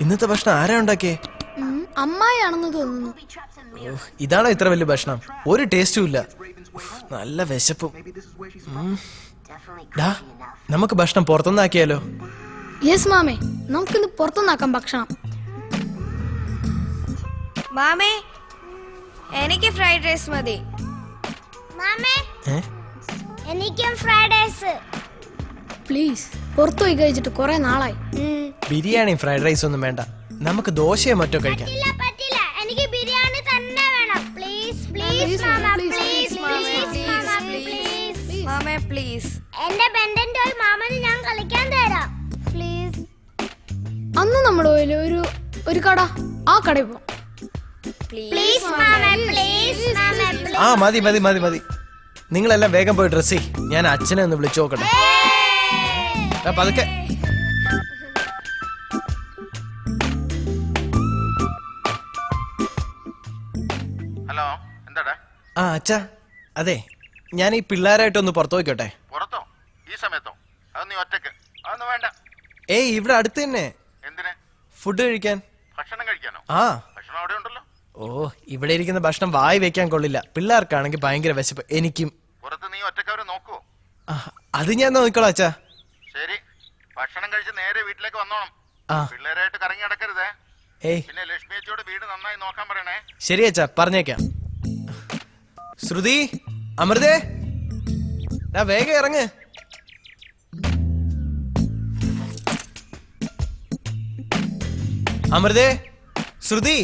ഇന്നത്തെ ഭക്ഷണം ആരാ ഉണ്ടാക്കിയേ? അമ്മായിയാണെന്ന് തോന്നുന്നു. ഇതാണോ ഇത്ര വലിയ ഭക്ഷണം? ഒരു ടേസ്റ്റും ഇല്ല. നല്ല വിശപ്പും. ഡാ, നമുക്ക് ഭക്ഷണം പുറത്തുനിന്നാക്കിയാലോ? യെസ് മാമേ, നമുക്കിന്ന് പുറത്തുനിന്നാക്കാം ഭക്ഷണം. മാമേ, എനിക്ക് ഫ്രൈഡ് റൈസ് മതി. മാമേ, എനിക്കും ഫ്രൈഡ് റൈസ് പ്ലീസ്. പുറത്തു പോയി കഴിച്ചിട്ട് കുറെ നാളായി. ബിരിയാണി ഫ്രൈഡ് റൈസ് ഒന്നും വേണ്ട, നമുക്ക് ദോശയോ മറ്റോ കഴിക്കാം. പറ്റില്ല, എനിക്ക് ബിരിയാണി തന്നെ വേണം. പ്ലീസ് പ്ലീസ് മാമ, പ്ലീസ് പ്ലീസ് മാമേ, പ്ലീസ്. എന്റെ ബെൻഡൻ ടോയ് മാമന് ഞാൻ കളിക്കാൻ തരാം. പ്ലീസ്. അന്ന് നമ്മുടെ പോയില്ലേ ഒരു കട, ആ കടയിൽ പോവാം. പ്ലീസ് മാമേ, പ്ലീസ് മാമേ, പ്ലീസ്. ആ മതി മതി മതി മതി. നിങ്ങളെല്ലാം വേഗം പോയി ഡ്രസ് ചെയ്യ്. ഞാൻ അച്ഛനെ ഒന്ന് വിളിച്ചു നോക്കട്ടെ. പതുക്കെ. ഹലോ, എന്താടാ? ആ അച്ഛാ, അതെ, ഞാൻ ഈ പിള്ളേരായിട്ടൊന്ന് പുറത്തു പോയിക്കോട്ടെ. പുറത്തോ? ഈ സമയത്തോ? അത് നീ ഒറ്റക്ക്? അതൊന്നും വേണ്ട. ഏയ്, ഇവിടെ അടുത്ത് തന്നെ. എന്തിന്? ഫുഡ് കഴിക്കാൻ. ഭക്ഷണം കഴിക്കാനോ? ആ, ഭക്ഷണം അവിടെ ഉണ്ടല്ലോ. ഓ, ഇവിടെ ഇരിക്കുന്ന ഭക്ഷണം വായി വെക്കാൻ കൊള്ളില്ല. പിള്ളേർക്കാണെങ്കിൽ ഭയങ്കര വിശപ്പ്. എനിക്കും. പുറത്ത് നീ ഒറ്റക്ക് അവരെ നോക്കുവോ? അത് ഞാൻ നോക്കിക്കോളാം അച്ഛാ. ശരി, ഭക്ഷണം കഴിച്ച് നേരെ വീട്ടിലേക്ക് വന്നോണം. ആ, പിള്ളേരായിട്ട് കറങ്ങി നടക്കരുതേ. ഏയ്, പിന്നെ ലക്ഷ്മി അച്ചിയോട് വീട് നന്നായി നോക്കാൻ പറയണേ. ശരി അച്ഛാ, പറഞ്ഞേക്കാം. ശ്രുതി, അമൃതേ, വേഗം ഇറങ്ങ്. അമൃതേ, ശ്രുതി,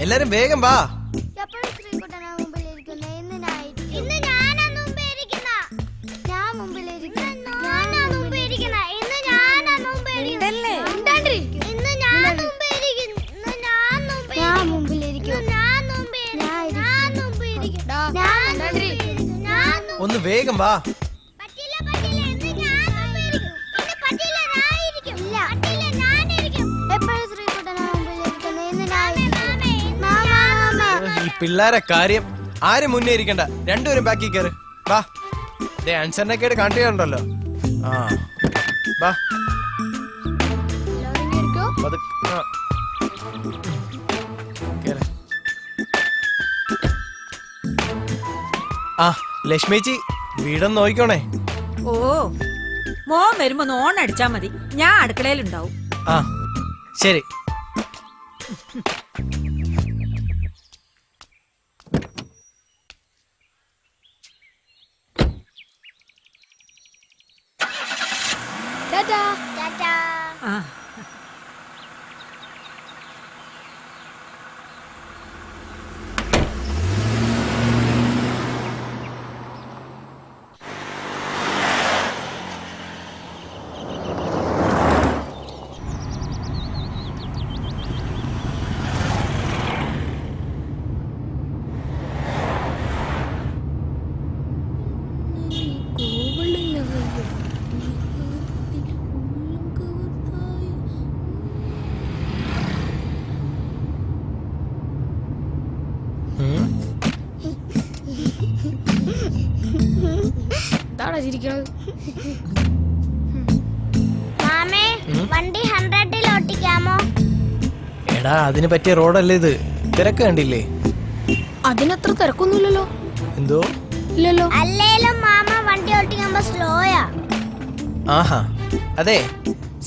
എല്ലാരും വേഗം വാ. ഒന്ന് വേഗം വാ. ഈ പിള്ളേരെ കാര്യം ആരും മുന്നേ ഇരിക്കണ്ട. രണ്ടുപേരും ബാക്കി കയറ്. വാ, ദേ ആൻസറിനൊക്കെ കാണിട്ടുണ്ടല്ലോ. ആ, വാ. ആ, ലക്ഷ്മിച്ചി, വീടൊന്ന് നോക്കിക്കോണേ. ഓ, മോൻ വരുമ്പോ ഓണടിച്ചാ മതി, ഞാൻ അടുക്കളയിലുണ്ടാവും. ആ, ശരി. ആ, വണ്ടി 100-ൽ ഓട്ടിക്കാമോ? എടാ, അതിന് പറ്റിയ റോഡല്ലേ ഇത്. തിരക്ക് കണ്ടില്ലേ? അതിനത്ര തിരക്കൊന്നുമില്ലല്ലോ. എന്തോ? ഇല്ലല്ലോ. അല്ലേലും മാമ വണ്ടി ഓട്ടിക്കുമ്പോ സ്ലോയാ. ആഹാ, അതെ,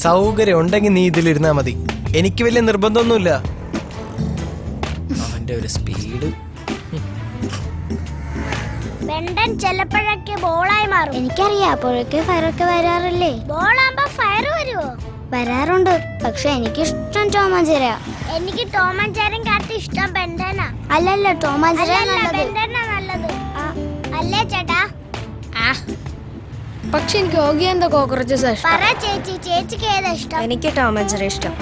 സൗകര്യം ഉണ്ടെങ്കിൽ നീ ഇതിലിരുന്നാ മതി. എനിക്ക് വലിയ നിർബന്ധമൊന്നുമില്ല. അവന്റെ ഒരു സ്പീഡ്. ബെണ്ടൻ ചിലപ്പോഴൊക്കെ ബോളായി മാറും. എനിക്കറിയാം, അപ്പോഴൊക്കെ ഫയറൊക്കെ വരാറില്ലേ? ബോളാകുമ്പോ ഫയർ വരുവോ? വരാറുണ്ട്, പക്ഷെ എനിക്കിഷ്ടം ടോം ആൻഡ് ജെറി. എനിക്ക് ടോം ആൻഡ് ജെറിയും കാട്ടി ഇഷ്ടം ബെണ്ടനാ. അല്ലല്ല, ടോം ആൻഡ് ജെറി നല്ലത്. അല്ലേ ചേട്ടാ? പക്ഷെ എനിക്ക് ഓഗി എന്താ കോക്രോച്ചസ് ഇഷ്ടം. പറ ചേച്ചി, ചേച്ചിക്ക് ഏതാ ഇഷ്ടം? എനിക്ക് ടോം ആൻഡ് ജെറി ഇഷ്ടം.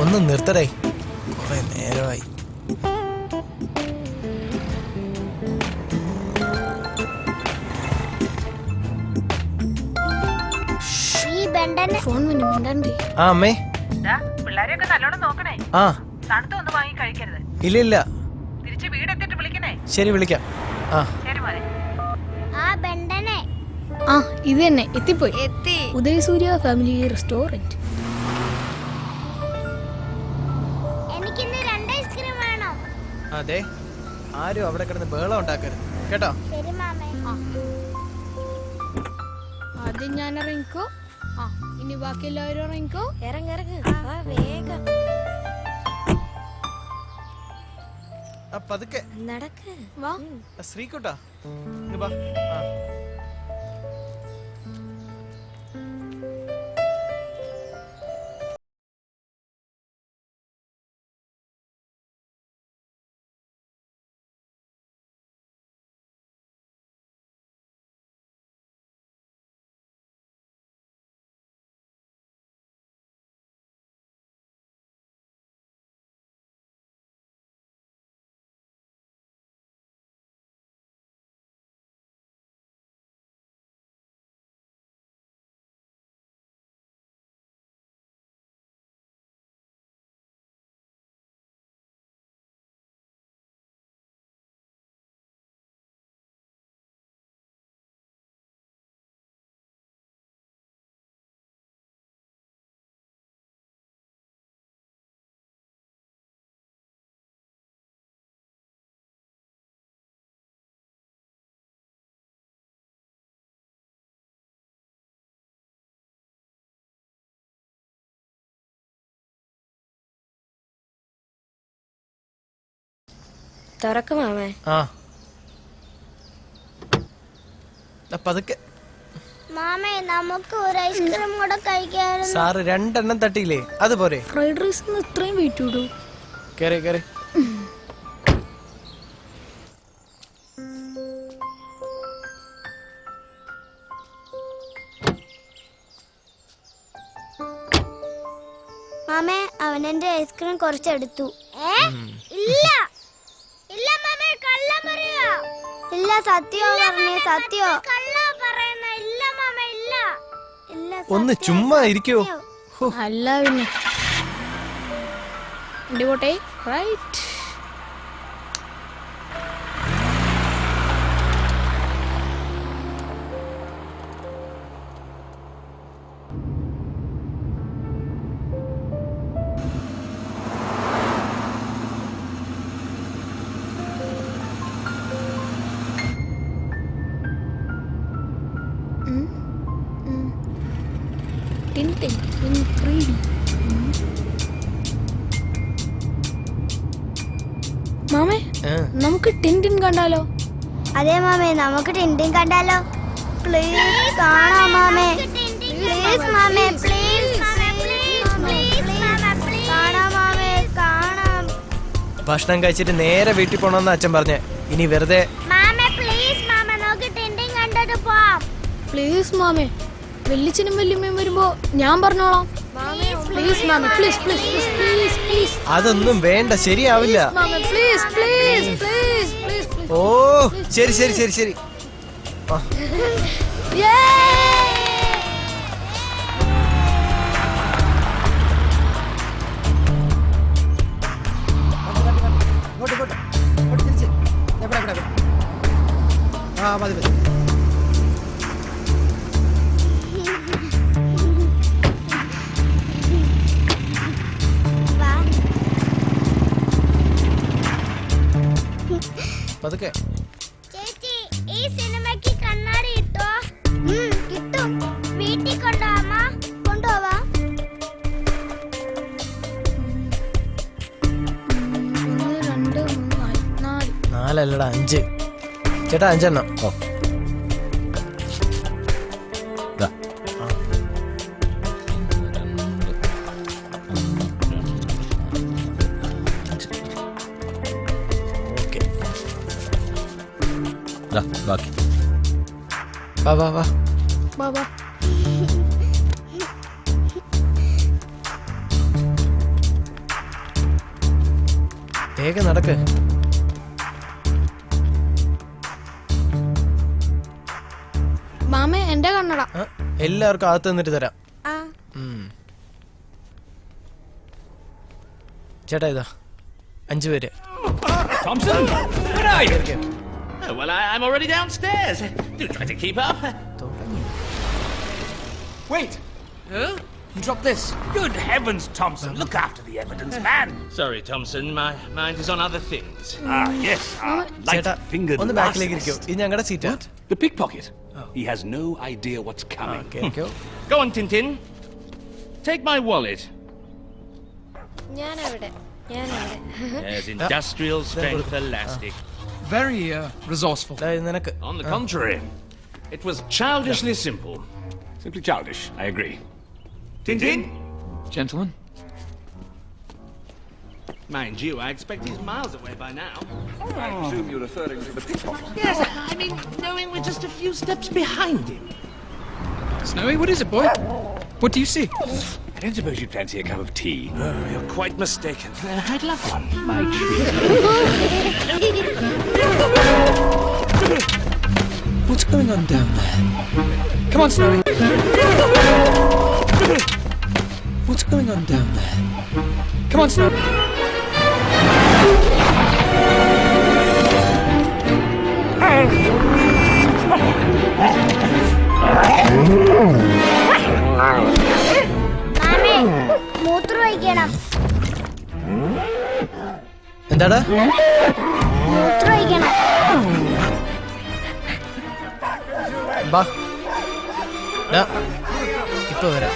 ഒന്ന് നിർത്തടേ, കുറെ നേരമായി. ഫോൺ മിണ്ടണ്ടേ? ആ അമ്മേ. പിള്ളേരെയൊക്കെ നല്ലോണം നോക്കണേ. ആ, തണുത്തൊന്നും വാങ്ങി കഴിക്കരുത്. ഇല്ല ഇല്ല. തിരിച്ച് വീടെത്തിട്ട് വിളിക്കണേ. ശരി, വിളിക്കാം. ആ, ശരി മോനെ. ആ ബെണ്ടനെ. ആ, ഇത് തന്നെ എത്തിപ്പോയി. ഉദയസൂര്യ ഫാമിലി റെസ്റ്റോറന്റ്. എനിക്ക് അതെ, ആരും അവിടെ കിടന്ന് ബഹളം ഉണ്ടാക്കരുത് കേട്ടോ. ശരി മാമേ. ആദ്യം ഞാൻ ഇറങ്ങിക്കോ, ഇനി ബാക്കി എല്ലാവരും ഇറങ്ങിക്കോ. ഇറങ്ങിറങ്ങ് വേഗം പതുക്കെ നടക്ക്. വാ ശ്രീകുട്ടാ, ഇങ്ങ് വാ. ആ. തുറക്ക് മാമേ. ആ പതുക്കെ. മാമേ നമുക്ക് ഒരു ഐസ്ക്രീം കൂടെ കഴിക്കായിരുന്നു. സാറ് 2 എണ്ണം തട്ടിയില്ലേ, അതുപോലെ. ഫ്രൈഡ് റൈസിന് ഇത്രയും വെയിറ്റ് ഇടൂ. കേറി കേറി. മാമേ അവനെന്റെ ഐസ്ക്രീം കുറച്ചെടുത്തു. ഇല്ല ഇല്ല മാമേ, കള്ളം പറയുക. ഇല്ല, സത്യോ പറഞ്ഞേ, സത്യോ. കള്ളം പറയുന്ന. ഇല്ല മാമേ, ഇല്ല ഇല്ല. ഒന്ന് ചുമ്മാ ഇരിക്കോ. അല്ല പിന്നെ പോട്ടെ. റൈറ്റ്. Tintin in 3D. മാമേ, നമുക്ക് ടിൻറ്റിൻ കണ്ടാലോ? അതെ മാമേ, നമുക്ക് ടിൻറ്റിൻ കണ്ടാലോ? പ്ലീസ് കാണാം മാമേ. പ്ലീസ് മാമേ, പ്ലീസ് കാണാം മാമേ, കാണാം. ഭക്ഷണം കഴിച്ചിട്ട് നേരെ വീട്ടിൽ പോണമെന്ന് അച്ഛൻ പറഞ്ഞേ. ഇനി വെറുതെ. മാമേ പ്ലീസ് മാമേ, നമുക്ക് ടിൻറ്റിൻ കണ്ടിട്ട് പോവാം. പ്ലീസ് മാമേ, വെല്ലിച്ചനും വല്യമ്മയും വരുമ്പോ ഞാൻ പറഞ്ഞോളാം. പ്ലീസ് മാമേ, please please please please please. അതൊന്നും വേണ്ട, ശരിയാവില്ല. മാമേ പ്ലീസ് പ്ലീസ് പ്ലീസ് പ്ലീസ്. ഓ ശരി ശരി ശരി ശരി. പതുക്കെ. ചേച്ചി, ഈ സിനിമയ്ക്ക് കണ്ണാടി കിട്ടോ? കിട്ടും. വീട്ടിൽ കൊണ്ടുപോവാ? കൊണ്ടുപോവാ. 1 2 3 4. 4 അല്ലടാ 5. ചേട്ടാ 5 എണ്ണം. ഓ ബാക്കി. വാ വാ വാ. ബാബാ വേഗം നടക്ക്. മാമേ, എന്റെ കണ്ണട. എല്ലാവർക്കും അകത്ത് നിന്നിട്ട് തരാം. ചേട്ടാ ഇതാ 5 പേര്. Thompson, where are you? Well, I'm already downstairs. Do try to keep up. Wait. Huh? You dropped this. Good heavens, Thompson. Look after the evidence, man. Sorry, Thompson. My mind is on other things. Ah, yes. ചേട്ടാ ഒന്ന് ബാക്കിലേക്ക് ഇരിക്കോ, ഇത് ഞങ്ങളുടെ സീറ്റാ. The pickpocket. He has no idea what's coming. Go on, Tintin. Take my wallet. There's industrial strength elastic. Very resourceful. On the contrary, it was childishly simple. Simply childish. I agree. Tintin? Gentlemen? Mind you, I expect he's miles away by now. I presume you're referring to the pickpocket. Yes, I mean, knowing we're just a few steps behind him. Snowy, what is it, boy? What do you see? I don't suppose you'd fancy a cup of tea. Oh, you're quite mistaken. I'd love one. My What's going on down there? Come on, Snowy. What's going on down there? Come on, Snowy. മൂത്രമൊഴിക്കണം. എന്താടാ? മൂത്രമൊഴിക്കണം. ബാ. ദാ, ഇപ്പൊ വരാം.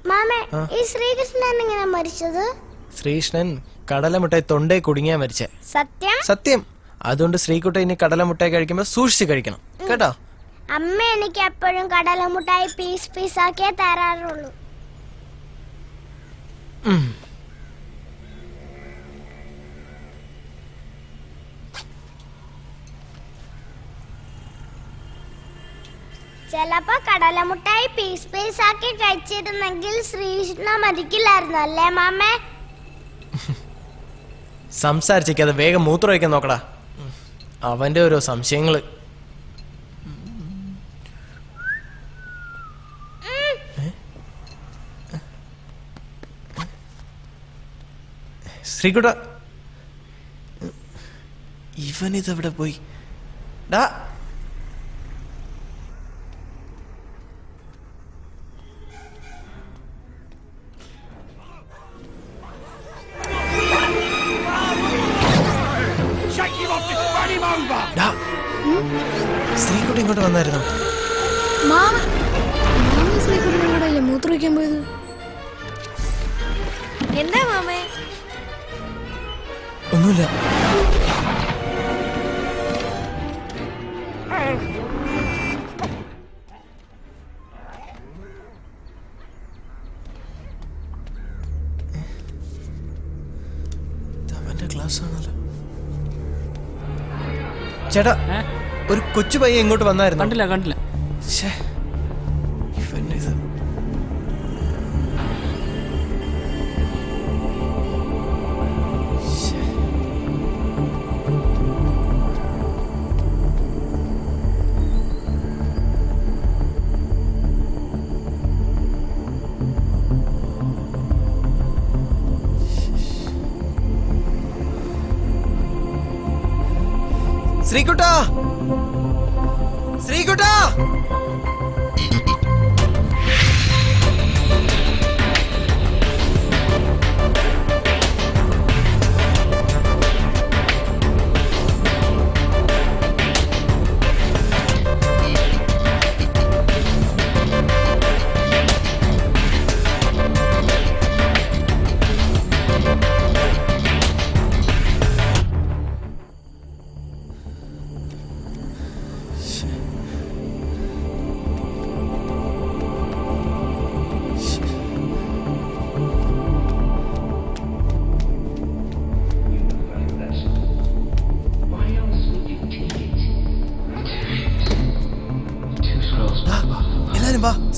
മാമേ, ഈ ശ്രീകൃഷ്ണൻ എങ്ങനെ മരിച്ചത്? ശ്രീകൃഷ്ണൻ കടലമുട്ടായി തൊണ്ടേ കുടുങ്ങിയാ മരിച്ചേ. സത്യം? സത്യം. അതുകൊണ്ട് ശ്രീകുട്ട ഇനി കടലമുട്ടായി കഴിക്കുമ്പോ സൂക്ഷിച്ച് കഴിക്കണം കേട്ടോ. അമ്മ എനിക്ക് എപ്പോഴും കടലമുട്ടായി പീസ് പീസ് ആക്കിയേ തരാറുള്ളൂ. ചിലപ്പോ കടലമുട്ടായി പീസ് പീസ് ആക്കി കഴിച്ചിരുന്നെങ്കിൽ ശ്രീകൃഷ്ണ മരിക്കില്ലായിരുന്നു, അല്ലേ മാമേ? സംസാരിച്ചേക്കാതെ വേഗം മൂത്രം ഒഴിക്കാൻ നോക്കടാ. അവന്റെ ഓരോ സംശയങ്ങള്. ശ്രീകുട്ട, ഇവനിതെവിടെ പോയി? ഡാ, ശ്രീകുട്ട ഇങ്ങോട്ട് വന്നായിരുന്നു. ശ്രീകുട്ടൻ്റെ കൂടെ അല്ലേ മൂത്രമൊഴിക്കാൻ പോയത്? എന്താ മാമേ? ഒന്നുമില്ല. അവന്റെ ക്ലാസ് ആണല്ലോ. ചേട്ടാ, ഒരു കൊച്ചു പയ്യൻ ഇങ്ങോട്ട് വന്നായിരുന്നു. കണ്ടില്ല. ഇവന്റെ ഇത് ശ്രീകുട്ടാ, ശ്രീകുട്ടാ.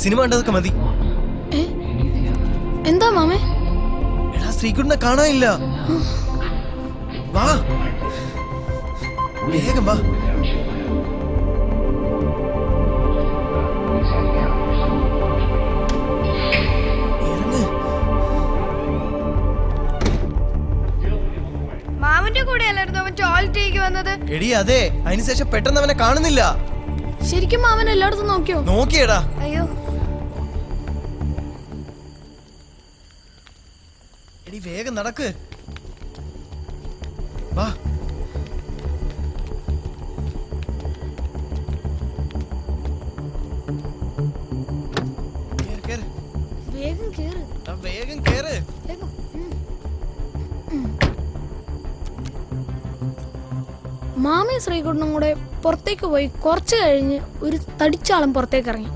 സിനിമ കണ്ടതൊക്കെ മതി. എന്താ മാമേ? എടാ, ശ്രീകുട്ടനെ കാണാനില്ല. വാ, വേഗം വാ. പറയുന്നത്? എടി അതെ, അതിനുശേഷം പെട്ടെന്ന് അവനെ കാണുന്നില്ല. ശരിക്കും മാമൻ എല്ലായിടത്തും നോക്കിയോ? നോക്കിയടാ. അയ്യോ, എടി വേഗം നടക്ക്. വാ. കേറ്, കേറ്. വേഗം കേറ്. വേഗം കേറ്. വേഗം. മാമയും ശ്രീകുട്ടനും കൂടെ പുറത്തേക്ക് പോയി കുറച്ച് കഴിഞ്ഞ് ഒരു തടിച്ചാളം പുറത്തേക്ക് ഇറങ്ങി.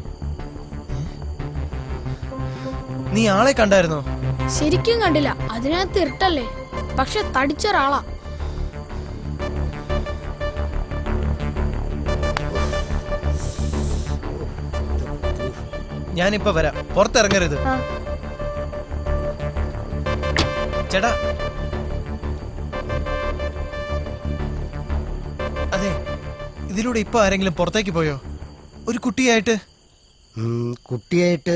നീ ആളെ കണ്ടായിരുന്നോ? ശരിക്കും കണ്ടില്ല, അതിനകത്ത് ഇരുട്ടല്ലേ. പക്ഷെ തടിച്ചൊരാളാ. ഞാനിപ്പോ വരാം, പുറത്തിറങ്ങരുത്. ചേട്ടാ, അതെ, ഇതിലൂടെ ഇപ്പൊ ആരെങ്കിലും പുറത്തേക്ക് പോയോ? ഒരു കുട്ടിയായിട്ട്? കുട്ടിയായിട്ട്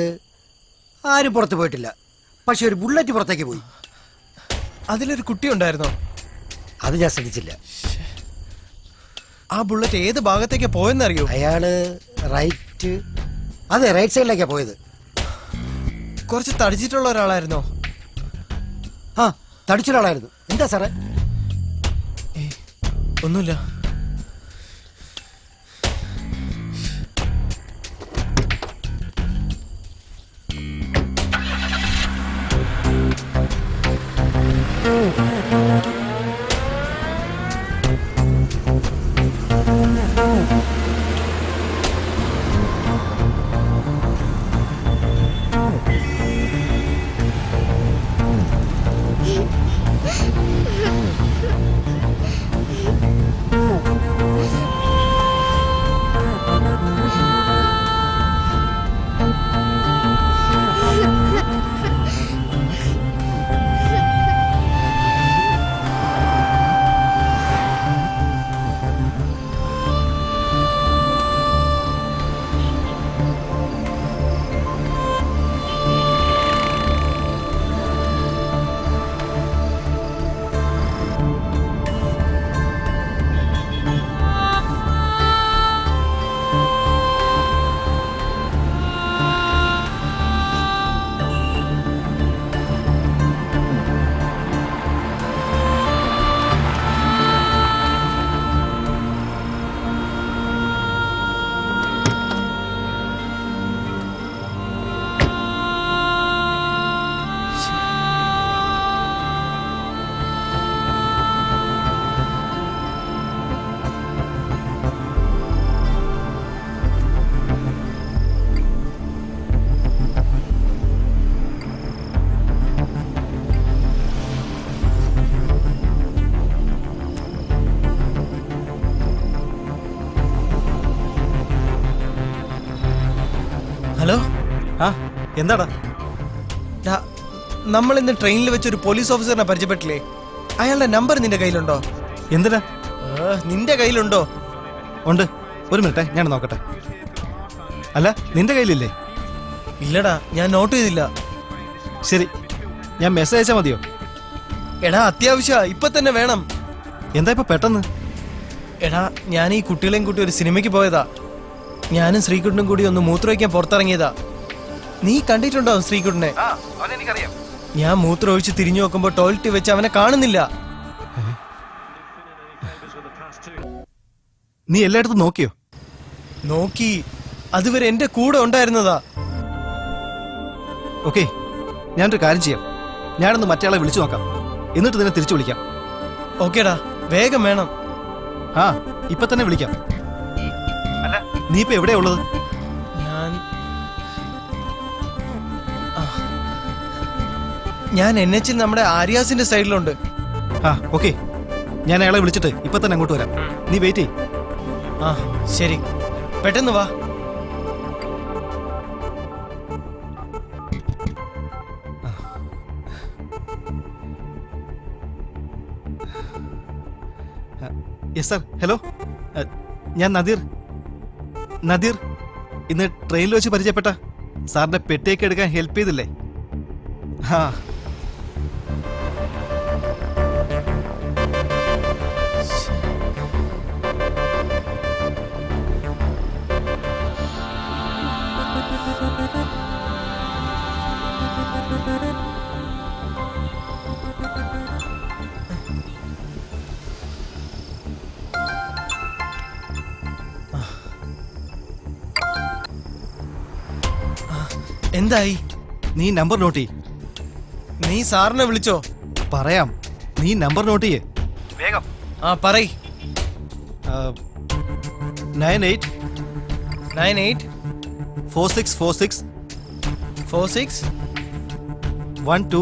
ആരും പുറത്ത് പോയിട്ടില്ല. പക്ഷെ ഒരു ബുള്ളറ്റ് പുറത്തേക്ക് പോയി. അതിലൊരു കുട്ടി ഉണ്ടായിരുന്നോ? അത് ഞാൻ ശ്രദ്ധിച്ചില്ല. ആ ബുള്ളറ്റ് ഏത് ഭാഗത്തേക്കാ പോയെന്നറിയോ? അയാള് റൈറ്റ്, അതെ റൈറ്റ് സൈഡിലേക്കാ പോയത്. കുറച്ച് തടിച്ചിട്ടുള്ള ഒരാളായിരുന്നോ? ആ, തടിച്ചൊരാളായിരുന്നു. എന്താ സാറേ? ഒന്നുമില്ല. ഹലോ. ആ, എന്താടാ? നമ്മൾ ഇന്ന് ട്രെയിനിൽ വെച്ച് ഒരു പോലീസ് ഓഫീസറിനെ പരിചയപ്പെട്ടില്ലേ? അയാളുടെ നമ്പർ നിന്റെ കയ്യിലുണ്ടോ? എന്തിനാ? നിന്റെ കയ്യിലുണ്ടോ? ഉണ്ട്. ഒരു മിനിറ്റ്, ഞാൻ നോക്കട്ടെ. അല്ല, നിന്റെ കയ്യിലില്ലേ? ഇല്ലടാ, ഞാൻ നോട്ട് ചെയ്തില്ല. ശരി, ഞാൻ മെസ്സേജ് അയച്ചാൽ മതിയോ? എടാ, അത്യാവശ്യ ഇപ്പൊ തന്നെ വേണം. എന്താ ഇപ്പൊ പെട്ടെന്ന്? എടാ, ഞാൻ ഈ കുട്ടികളെയും കൂട്ടി ഒരു സിനിമയ്ക്ക് പോയതാ. ഞാനും ശ്രീകുട്ടനും കൂടി ഒന്ന് മൂത്രമൊഴിക്കാൻ പുറത്തിറങ്ങിയതാ. നീ കണ്ടിട്ടുണ്ടോ ശ്രീകുട്ടനെ? ഞാൻ മൂത്രം ഒഴിച്ച് തിരിഞ്ഞു നോക്കുമ്പോ ടോയ്ലറ്റ് വെച്ച് അവനെ കാണുന്നില്ല. നീ എല്ലായിടത്തും നോക്കിയോ? നോക്കി, അതുവരെ എന്റെ കൂടെ ഉണ്ടായിരുന്നതാ. ഓക്കെ, ഞാനൊരു കാര്യം ചെയ്യാം. ഞാനൊന്ന് മറ്റേ വിളിച്ചു നോക്കാം, എന്നിട്ട് നിന്നെ തിരിച്ചു വിളിക്കാം. ഓക്കേടാ, വേഗം വേണം. ആ, ഇപ്പൊ തന്നെ വിളിക്കാം. നീ ഇപ്പൊ എവിടെയാ ഉള്ളത്? ഞാൻ NH നമ്മുടെ ആര്യാസിന്റെ സൈഡിലുണ്ട്. ആ, ഓക്കെ, ഞാൻ അയാളെ വിളിച്ചിട്ട് ഇപ്പൊ തന്നെ അങ്ങോട്ട് വരാം. നീ വെയിറ്റ് ചെയ്യ്. ആ, ശരി, പെട്ടെന്ന് വാ. യെസ് സാർ, ഹലോ, ഞാൻ നദീർ ഇന്ന് ട്രെയിനിൽ വെച്ച് പരിചയപ്പെട്ട സാറിന്റെ പെട്ടിയൊക്കെ എടുക്കാൻ ഹെൽപ്പ് ചെയ്തില്ലേ? ആ, എന്തായി? നീ നമ്പർ നോട്ട് ചെയ്. നീ സാറിനെ വിളിച്ചോ? പറയാം. നീ നമ്പർ നോട്ട് ചെയ്യേ. വേഗം. ആ പറയ്. 98 4646 46 12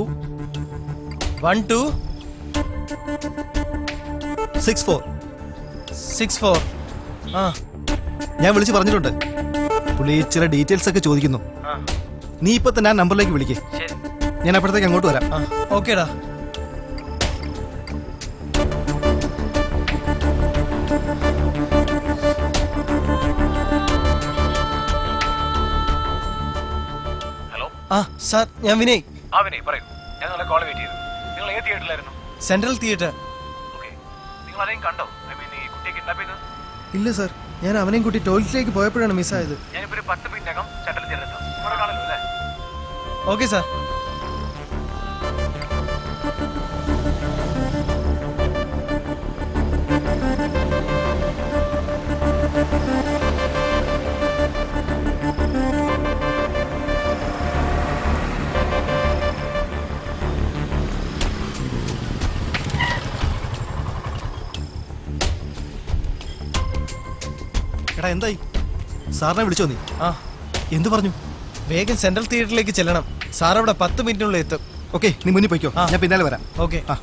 64 64. ആ ഞാൻ വിളിച്ച് പറഞ്ഞിട്ടുണ്ട്. പുള്ളി ചില ഡീറ്റെയിൽസ് ഒക്കെ ചോദിക്കുന്നു. നീ ഇപ്പൊ തന്നെ ആ നമ്പറിലേക്ക് വിളിക്കേ. ഞാൻ അപ്പോഴത്തേക്ക് അങ്ങോട്ട് വരാം. ഓക്കേടാ. ഹലോ. ആ സാർ, ഞാൻ വിനയ്. ആ വിനയ് പറയൂ. ഞാൻ നിങ്ങളെ കോൾ വെയിറ്റ് ചെയ്തു. നിങ്ങൾ ഏത് തിയേറ്ററിലായിരുന്നു? Central theatre. ഓക്കെ. നിങ്ങൾ ആരെയും കണ്ടോ? ഐ മീൻ ഈ കുട്ടിയെ കിഡ്നാപ്പ് ചെയ്തത്? ഇല്ല സാർ, ഞാൻ അവനെയും കൂട്ടി ടോയ്ലറ്റിലേക്ക് പോയപ്പോഴാണ് മിസ്സായത്. ഞാനിപ്പോ ഒരു 10 മിനിറ്റിനകം സെൻട്രൽ തിയേറ്ററിൽ എത്താം. നിങ്ങളെ കാണല്ലോ അല്ലേ? Okay sir. എടാ എന്തായി? സാറിനെ വിളിച്ചോ നീ? ആ എന്തു പറഞ്ഞു? വേഗം സെൻട്രൽ തിയേറ്ററിലേക്ക് ചെല്ലണം. സാർ അവിടെ 10 മിനിറ്റിനുള്ളിൽ എത്തും. ഓക്കെ, നീ മുന്നിൽ പോയിക്കോ. ഞാൻ പിന്നാലെ വരാം. ഓക്കെ. ആ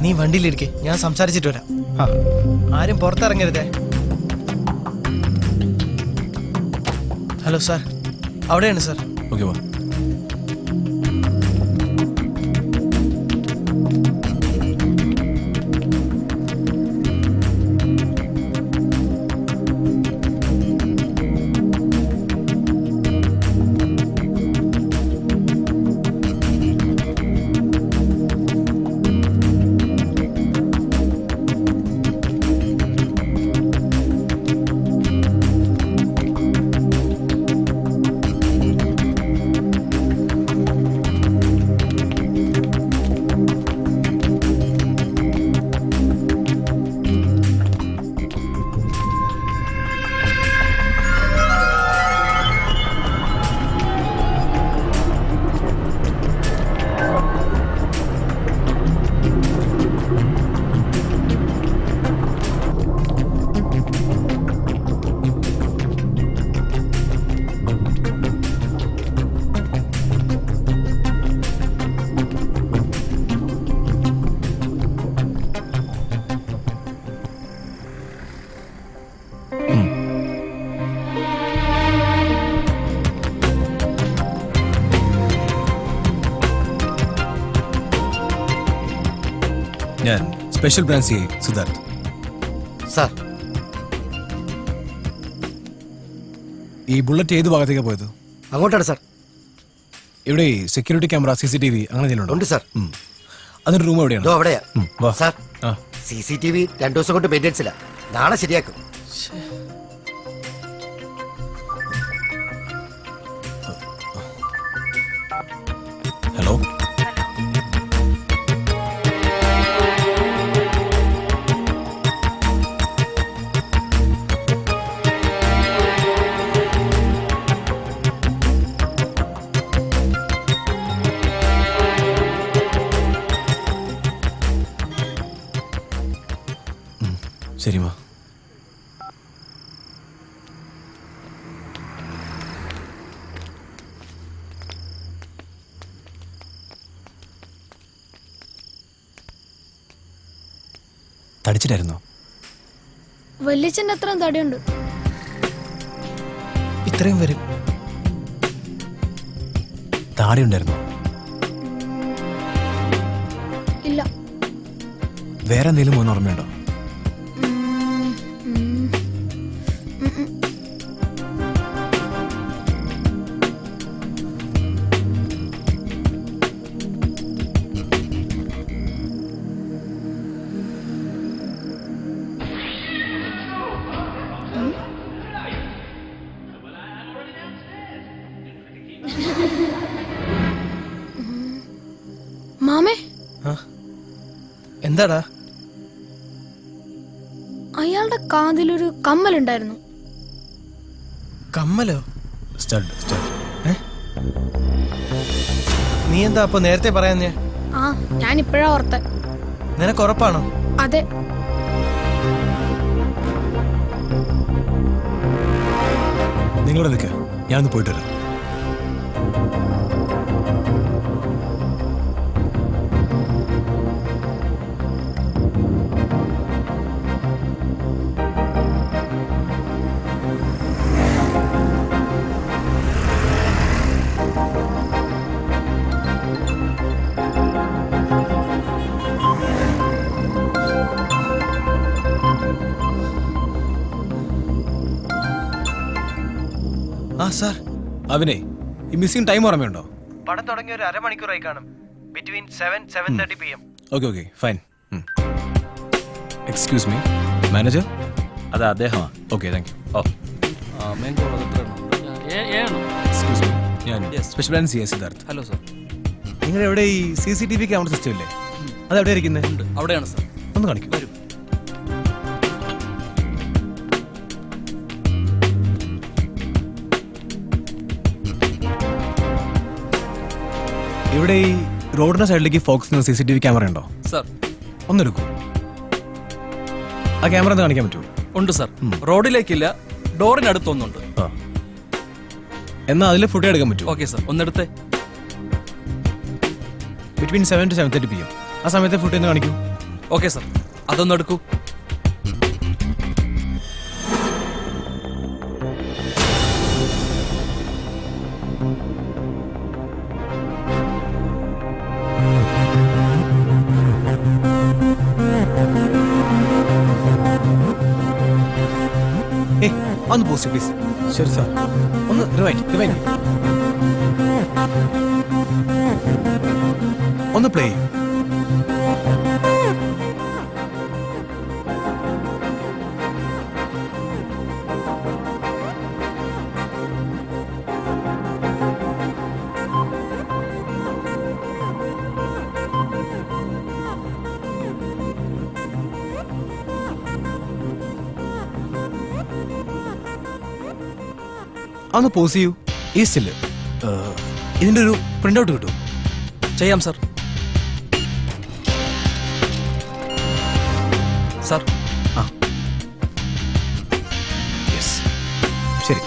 നീ വണ്ടിയിലിരിക്കെ, ഞാൻ സംസാരിച്ചിട്ട് വരാം. ആരും പുറത്തിറങ്ങരുതേ. ഹലോ സാർ, അവിടെയാണ് സാർ. ഓക്കെ വാ. ഞാൻ special branch CI Siddharth. Sir, ഈ ബുള്ളറ്റ് ഏത് ഭാഗത്തേക്കാണ് പോയത്? അങ്ങോട്ടാണ് സാർ. ഇവിടെ സെക്യൂരിറ്റി ക്യാമറ, CCTV അങ്ങനെ എന്തെങ്കിലും ഉണ്ട് സാർ. അതിന്റെ റൂം എവിടെയാണ്? അവിടെയാ വാ. സാർ. CCTV 2 ദിവസം കൊണ്ട് മെയിൻ്റെനൻസ് ഇല്ല. നാളെ ശരിയാക്കും. ഹലോ. ശരി മാ. തടിച്ചിട്ടായിരുന്നോ? വല്യച്ഛൻ്റെ അത്രയും തടിയുണ്ട്. ഇത്രയും വരും. താടി ഉണ്ടായിരുന്നോ? ഇല്ല. വേറെ എന്തെങ്കിലും മോന് ഓർമ്മയുണ്ടോ? എന്താടാ? അയാളുടെ കാതിലൊരു കമ്മലുണ്ടായിരുന്നു. കമ്മലോ? Stud stud. നീ എന്താ അപ്പൊ നേരത്തെ പറയാഞ്ഞേ? ആ, ഞാൻ ഇപ്പോഴാ ഓർത്തെ. നിനക്ക് ഉറപ്പാണോ? അതെ. നിങ്ങളുടെ നിൽക്കുക, ഞാനൊന്ന് പോയിട്ട് വരാം. ആ സാർ. അഭിനയ്, ഈ മിസ്സിംഗ് ടൈം ഓർമ്മയുണ്ടോ? പടം തുടങ്ങിയ ഒരു അരമണിക്കൂറായി കാണും. Between 7-7:30 PM. Okay fine. Excuse me, manager? അതെ, അദ്ദേഹമാണ്. Okay, thank you. ഓ, എക്സ്ക്യൂസ് മീ, ഞാൻ special branch CA Siddharth. Hello sir. നിങ്ങളുടെ എവിടെ ഈ CCTV ക്യാമറ സിസ്റ്റം ഇല്ലേ? അത് എവിടെ ഇരിക്കുന്നത്? അവിടെയാണ് സാർ. ഒന്ന് കാണിക്കൂ. ഇവിടെ ഈ റോഡിന്റെ സൈഡിലേക്ക് ഫോക്കസ് ചെയ്യുന്ന CCTV ക്യാമറ ഉണ്ടോ? സാർ, ഒന്നെടുക്കൂ. ആ ക്യാമറ ഒന്ന് കാണിക്കാൻ പറ്റുമോ? ഉണ്ട് സാർ. റോഡിലേക്കില്ല, ഡോറിനടുത്തൊന്നുണ്ട്. എന്നാ അതിൽ ഫോട്ടോ എടുക്കാൻ പറ്റുമോ? ഓക്കെ സാർ, ഒന്നെടുത്തേ. ബിറ്റ്വീൻ 7 to 7:30 PM ആ സമയത്തെ ഫോട്ടോ ഒന്ന് കാണിക്കൂ. ഓക്കെ സാർ, അതൊന്നെടുക്കൂ. ഒന്ന് പോസ്റ്റ് പ്ലീസ്. ശരി സാർ, ഒന്ന് റിവൈൻഡ് ഒന്ന് പ്ലേ ചെയ്യൂ. ഒന്ന് പോസ് ചെയ്യൂ. ഈ സ്റ്റില് ഇതിന്റെ ഒരു പ്രിന്റ് ഔട്ട് കിട്ടും. ചെയ്യാം സാർ. സാർ, ആ യെസ്, ശരി.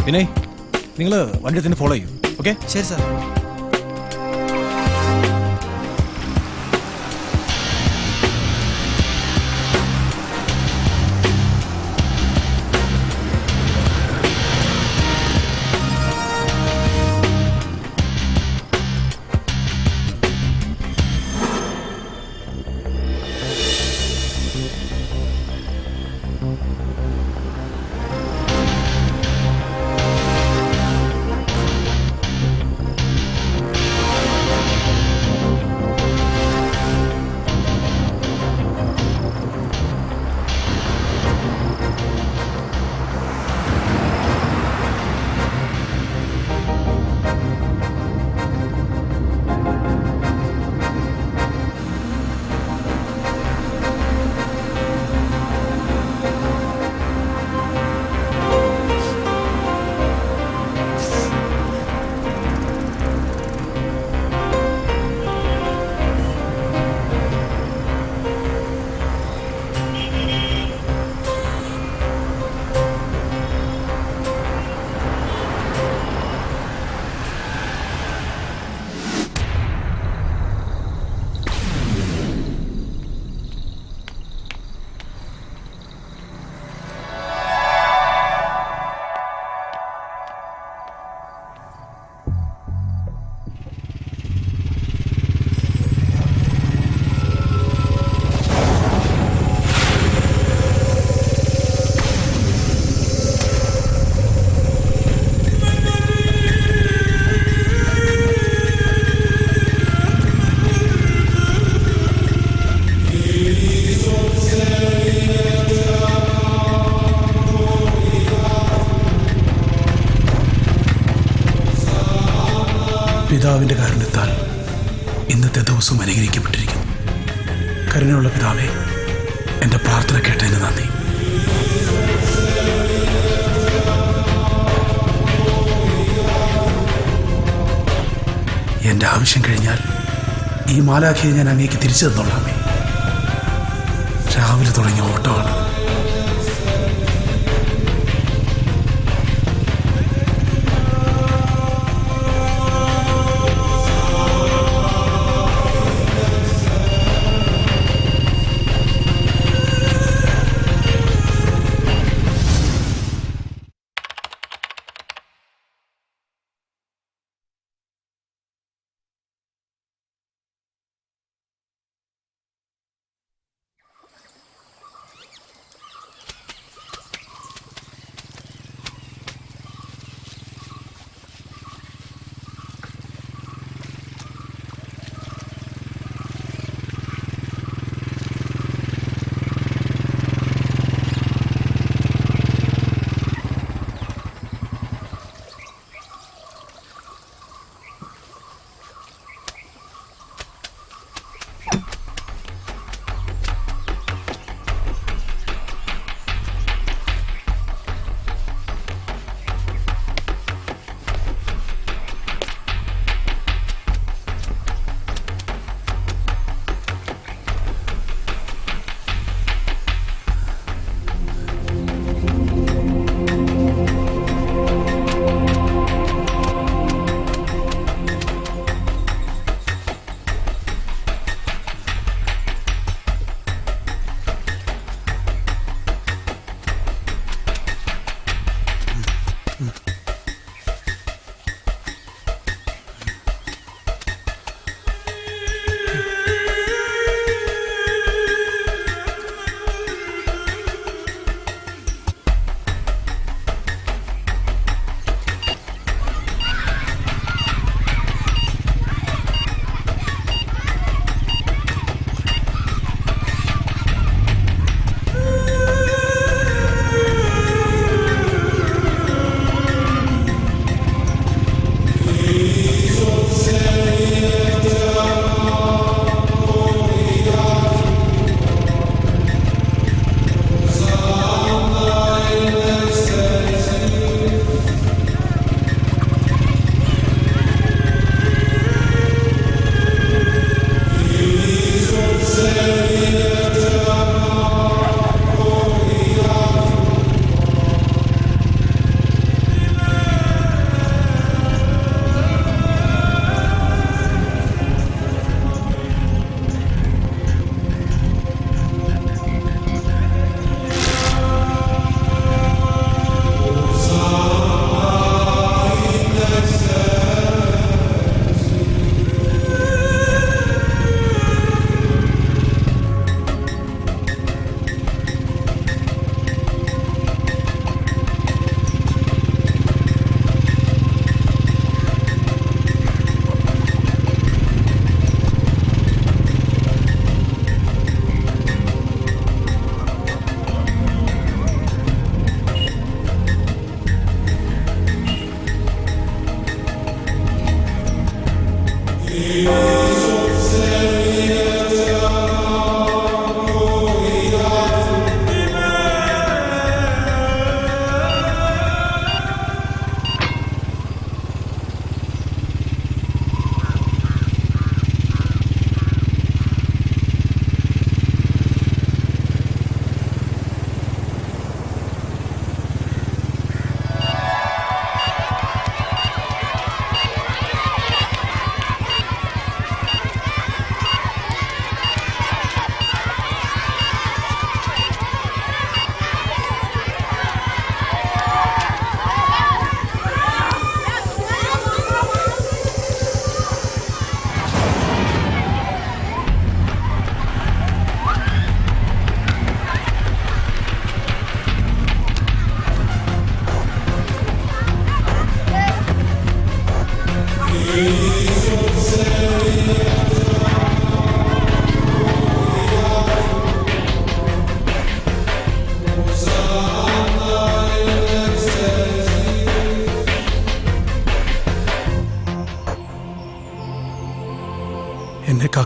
വിനയ്, നിങ്ങൾ വണ്ടി തന്നെ ഫോളോ ചെയ്യൂ. ഓക്കെ, ശരി സാർ. പിതാവിൻ്റെ കാരുണ്യത്താൽ ഇന്നത്തെ ദിവസവും അനുഗ്രഹിക്കപ്പെട്ടിരിക്കുന്നു. കരുണയുള്ള പിതാവേ, എൻ്റെ പ്രാർത്ഥന കേട്ടതിന് നന്ദി. എൻ്റെ ആവശ്യം കഴിഞ്ഞാൽ ഈ മാലാഖയെ ഞാൻ അങ്ങേക്ക് തിരിച്ചു തന്നോളാമേ. രാവിലെ തുടങ്ങിയ ഓട്ടമാണ്.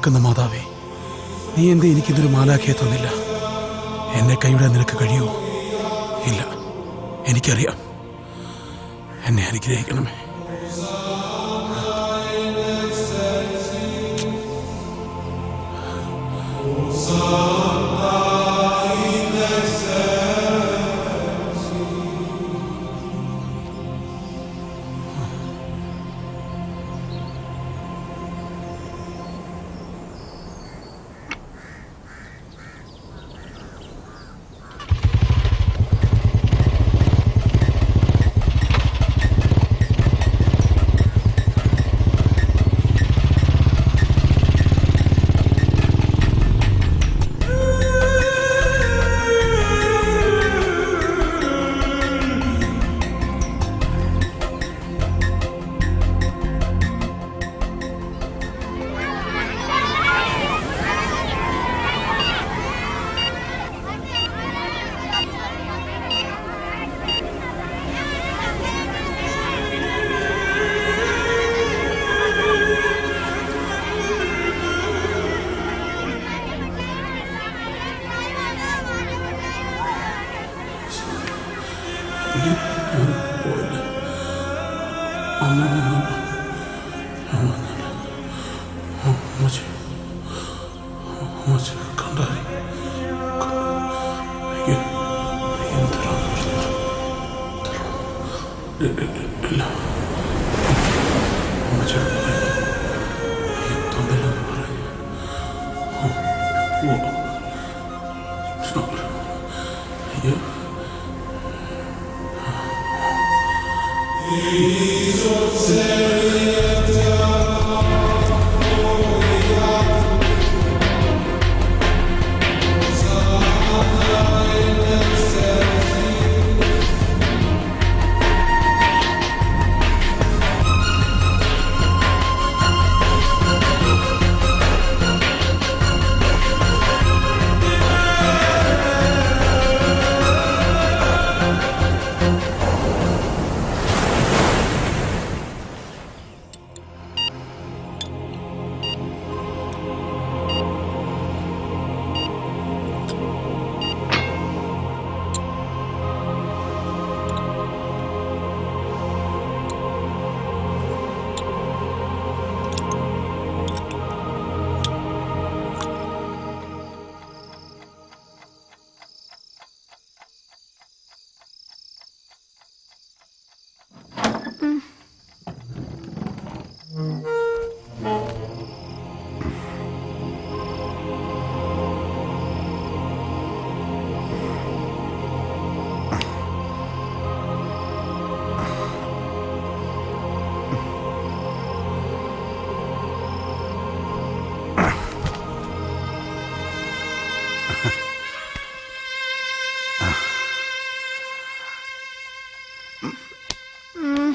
കാക്കുന്ന മാതാവേ, നീ എന്തേ എനിക്കിതൊരു മാലാഖയെ തന്നില്ല? എന്നെ കൈവിടാൻ നിനക്ക് കഴിയുമോ? ഇല്ല, എനിക്കറിയാം. എന്നെ അനുഗ്രഹിക്കണമേ.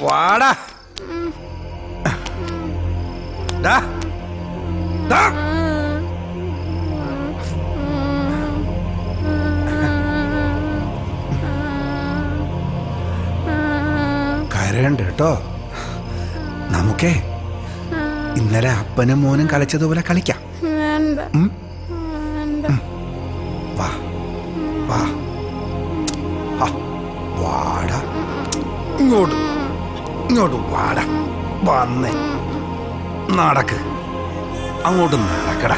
വാടാ ഡാ ഡാ കരയണ്ട കേട്ടോ. നമുക്കേ ഇന്നലെ അപ്പനും മോനും കളിച്ചതുപോലെ കളിക്കാം. വാ വാ വാടാ, ഇങ്ങോട്ട് ഇങ്ങോട്ട് വാടാ, വന്നേ നടക്ക്, അങ്ങോട്ട് നടക്കടാ.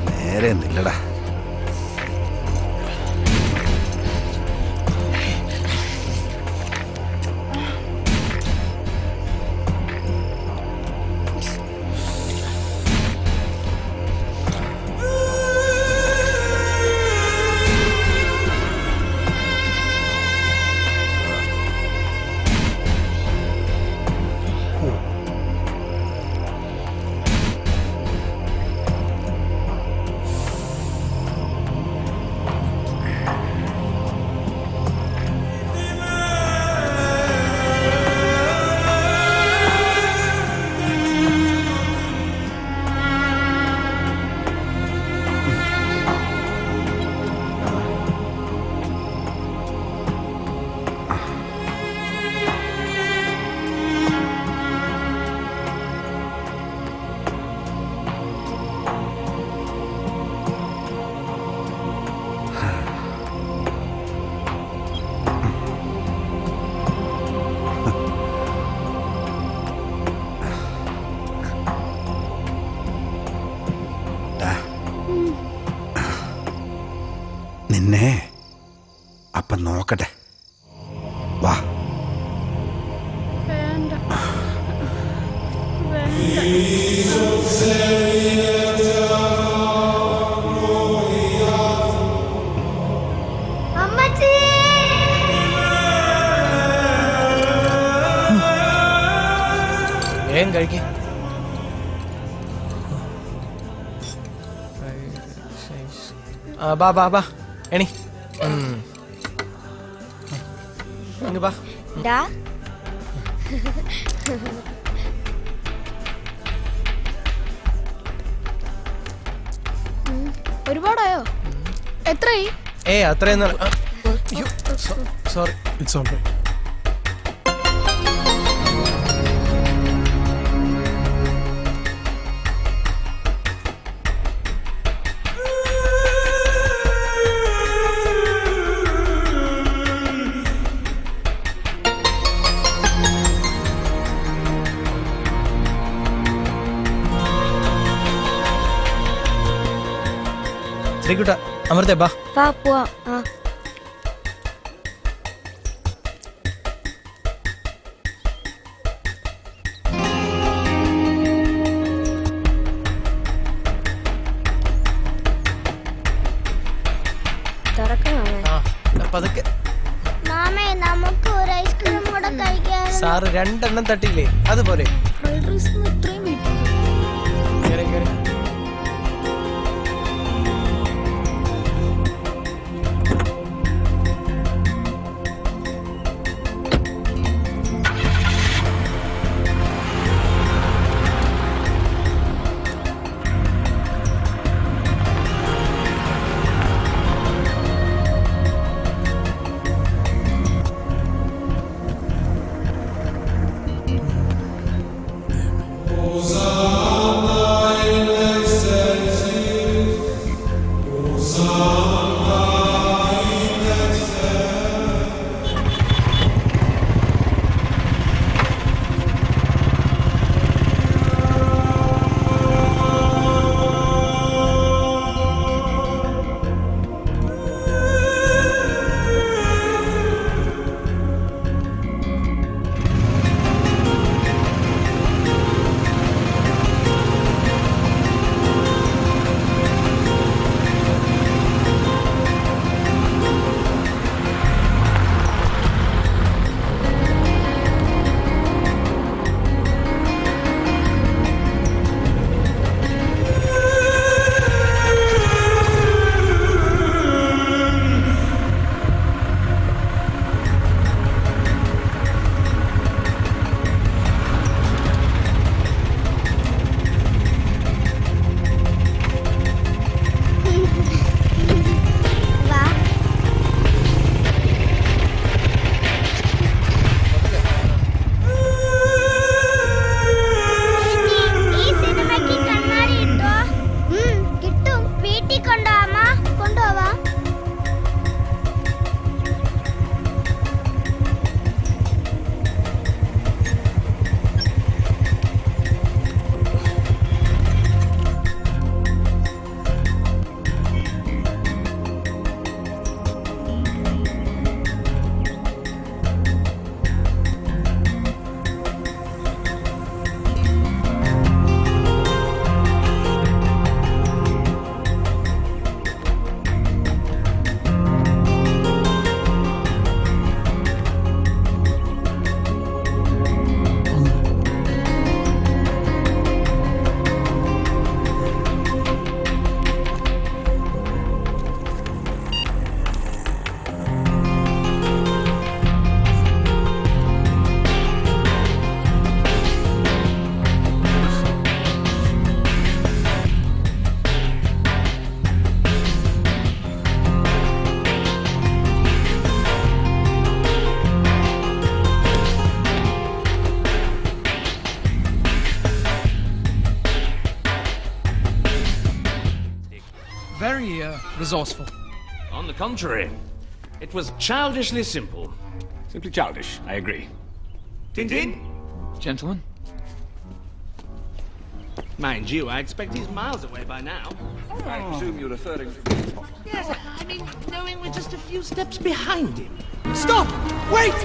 നേരെ നില്ലടാ. അമ്മച്ചി വേഗം കഴിക്കേ. ബാ ബാ ബാ എണി ഇങ്ങ് ബാ. ഡാ ഒരുപാടായോ? എത്രയായി? അത്രയൊന്നും സോറി. It's all right. ശ്രീകുട്ട, അമൃതേ ബാ. വാ പോവാ. പതുക്കെ. മാമേ നമുക്ക് ഒരു ഐസ്ക്രീം കൂടെ കഴിക്കാൻ. സാറ് 2 എണ്ണം തട്ടിയില്ലേ, അതുപോലെ. കേറി, കേറി. Very resourceful. On the contrary, it was childishly simple. Simply childish, I agree. Tintin? Gentlemen? Mind you, I expect he's miles away by now. I presume you're referring to... Yes, I mean, knowing we're just a few steps behind him. Stop! Wait!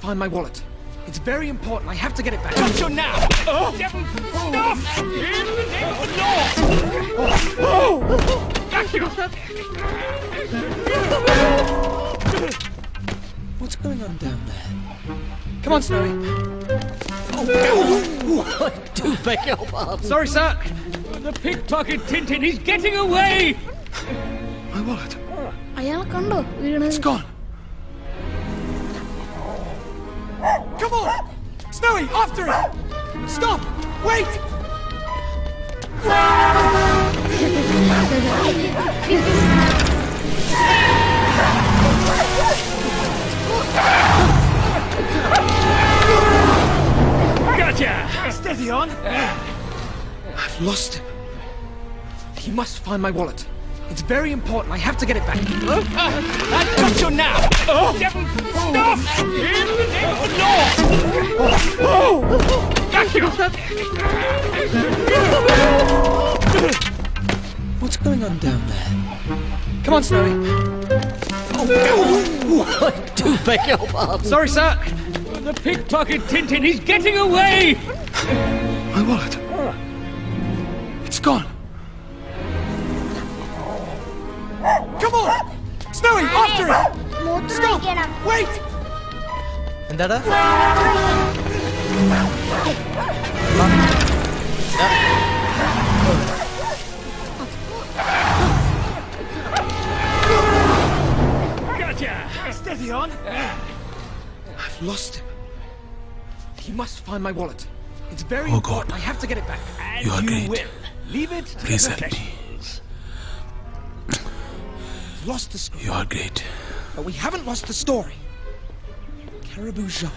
find my wallet. It's very important. I have to get it back. Got you now! Devil, stop! In the name of the law! Got you! What's going on down there? Come on, Snowy. Do beg your pardon. Sorry, sir. The pickpocket Tintin, he's getting away! My wallet. അയാളെ കണ്ടോ വീണത്? It's gone. Come on! Snowy, after it! Stop! Wait! Gotcha! Steady on! I've lost him. He must find my wallet. It's very important. I have to get it back. I've got you now! Devil, stop! In the name of the law! Got you! What's going on down there? Come on, Snowy. Do beg your pardon. Sorry, sir. The pickpocket Tintin, he's getting away! My wallet. It's gone. Come on! Snowy, after it! മൂത്രമൊഴിക്കണം. Wait! എന്താടാ? Gotcha! Steady on! I've lost him. He must find my wallet. It's very important. I have to get it back. And You are you great. will. Leave it to Please the help me. professionals. Lost the score. You are great. But we haven't lost the story. Caribou Jean.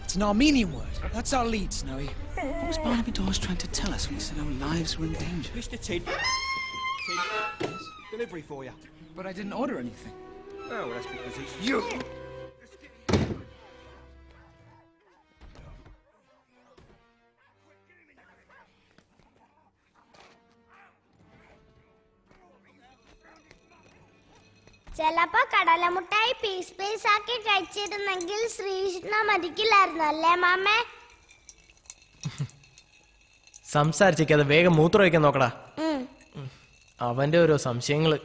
It's an Armenian word. That's our lead, Snowy. What was Barnaby Dawes trying to tell us when he said our lives were in danger? Mr. Tid. Delivery for you. But I didn't order anything. Oh, well, that's because it's you. ചെലപ്പോ കടലമുട്ടായി piece piece ആക്കി കഴിച്ചിരുന്നെങ്കിൽ ശ്രീകൃഷ്ണ മരിക്കില്ലായിരുന്നു അല്ലേ മാമേ? സംസാരിച്ചേക്കാതെ വേഗം മൂത്രമൊഴിക്കാൻ നോക്കടാ. അവന്റെ ഓരോ സംശയങ്ങള്.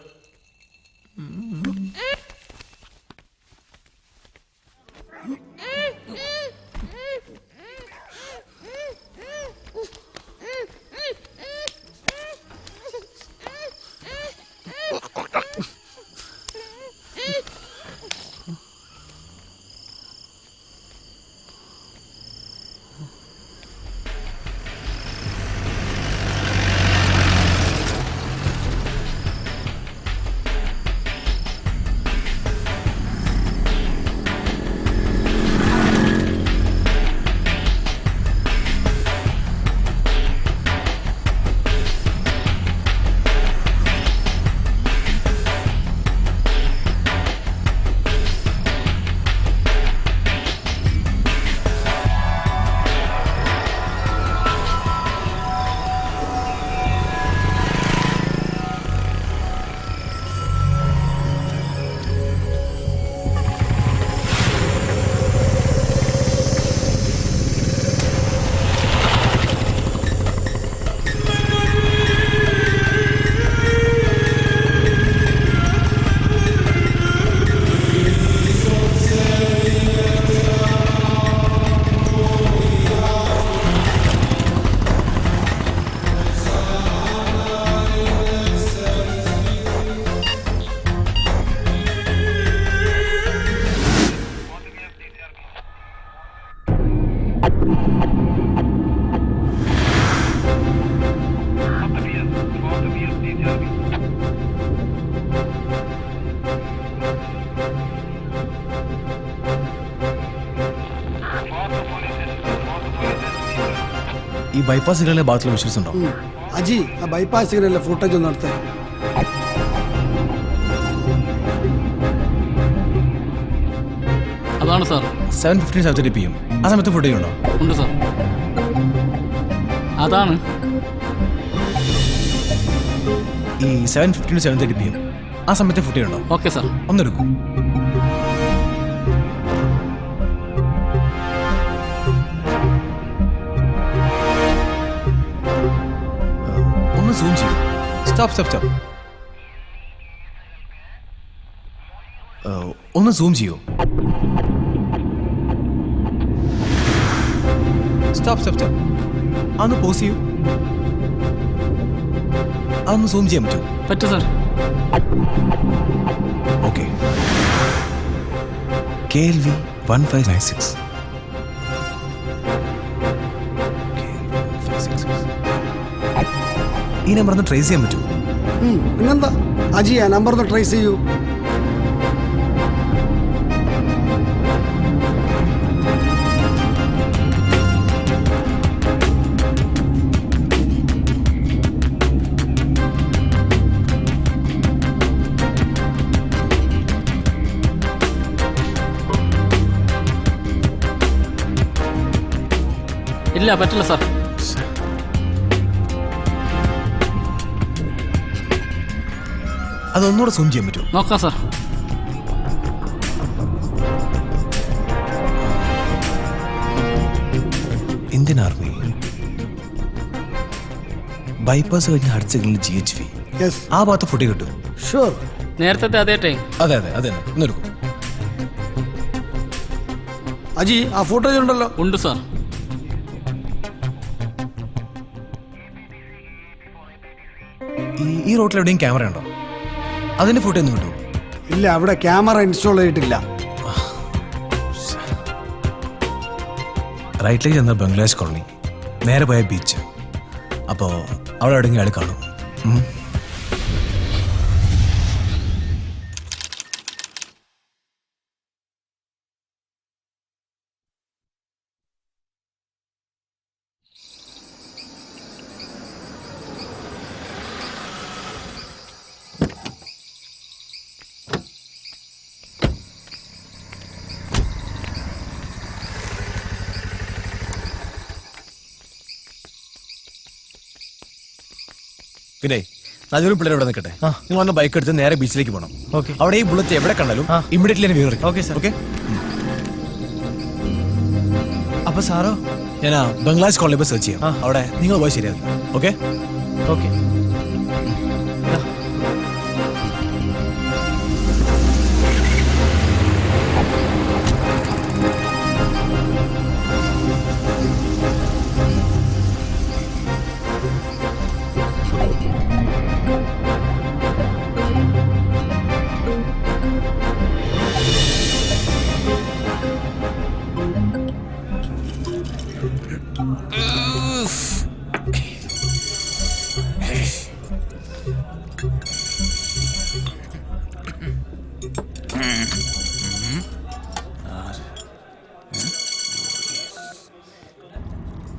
ഈ bypass സിഗ്നലിലെ ഭാഗത്തുള്ള visuals ഉണ്ടോ? അജി, ആ ബൈപ്പാസ് സിഗ്നലിലെ ഫുട്ടേജ് ഒന്ന് നടത്തേ. അതാണ് സാർ. 7:15 7:30 PM ആ സമയത്ത് ഫുട്ടേജ് ഉണ്ടോ? ഉണ്ട് സാർ. അതാണ് ഈ 7:15 7:30 PM ആ സമയത്ത് ഫുട്ടേജ് ഉണ്ടോ? Okay sir. ഒന്നെടുക്കൂ. സ്റ്റോപ്പ്. ഒന്ന് സൂം ചെയ്യൂ. സ്റ്റോപ്പ്. അതൊന്ന് പോസ് ചെയ്യൂ. അതൊന്ന് സൂം ചെയ്യാൻ പറ്റുമോ? പറ്റും സാർ. ഓക്കെ. KLV 1596. ഈ നമ്പർ ഒന്ന് ട്രേസ് ചെയ്യാൻ പറ്റുമോ? പിന്നെന്താ അജി, ആ നമ്പർ ഒന്ന് ട്രേസ് ചെയ്യൂ. ഇല്ല, പറ്റില്ല സാർ. അതൊന്നുകൂടെ സൂം ചെയ്യാൻ പറ്റുമോ? നോക്കാം സാർ. ഇന്ത്യൻ ആർമി ബൈപ്പാസ് കഴിഞ്ഞ് അടുത്ത സിഗ്നൽ GHV. ആ ഭാഗത്ത് ഫോട്ടോ കിട്ടും. ഷുവർ. നേരത്തെ അതേ ടൈം. അതെ തന്നെ. ഒന്നെടുക്കും. അജി, ആ ഫോട്ടോ ഉണ്ടല്ലോ. ഉണ്ട് സാർ. ഈ റോട്ടിൽ എവിടെയും ക്യാമറ ഉണ്ടോ? അതിന്റെ ഫോട്ടോ ഒന്നും കിട്ടുമോ? ഇല്ല, അവിടെ ക്യാമറ ഇൻസ്റ്റാൾ ചെയ്തിട്ടില്ല. റൈറ്റിലേക്ക് ചെന്ന ബംഗ്ലാദേശ് കോളനി, നേരെ പോയ ബീച്ച്. അപ്പോൾ അവിടെ എവിടെയെങ്കിലും അയാൾ കാണും. പിന്നെ നല്ലൊരു പിള്ളേർ ഇവിടെ നിൽക്കട്ടെ. നിങ്ങൾ വന്ന ബൈക്ക് എടുത്ത് നേരെ ബീച്ചിലേക്ക് പോകണം. ഓക്കെ. അവിടെ ഈ ബുള്ളറ്റ് എവിടെ കണ്ടാലും ഇമ്മീഡിയറ്റ്ലി തന്നെ വീട്. Okay sir. ഓക്കെ. അപ്പൊ സാറോ? ഞാൻ ബംഗ്ലാദേശ് കോളനി സെർച്ച് ചെയ്യാം. അവിടെ നിങ്ങൾ പോയി ശരിയാവില്ല. ഓക്കെ.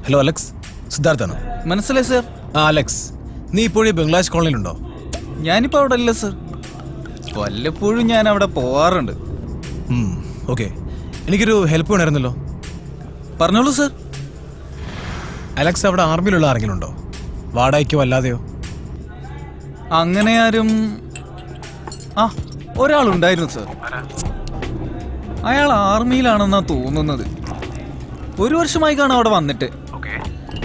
ഹലോ അലക്സ്, സിദ്ധാർത്ഥാണോ? മനസ്സിലായി സാർ. അലക്സ്, നീ ഇപ്പോഴും ബംഗ്ലാദേശ് കോളനിയിലുണ്ടോ? ഞാനിപ്പോ അവിടെ അല്ല സർ. വല്ലപ്പോഴും ഞാൻ അവിടെ പോവാറുണ്ട്. ഓക്കെ. എനിക്കൊരു ഹെൽപ്പ് വേണമായിരുന്നല്ലോ. പറഞ്ഞോളൂ സർ. അലക്സ്, അവിടെ ആർമിയിലുള്ള ആരെങ്കിലും ഉണ്ടോ? വാടകയ്ക്കോ അല്ലാതെയോ? അങ്ങനെ ആരും. ഒരാളുണ്ടായിരുന്നു സർ. അയാൾ ആർമിയിലാണെന്നാ തോന്നുന്നത്. 1 വർഷമായി കാണാം അവിടെ വന്നിട്ട്.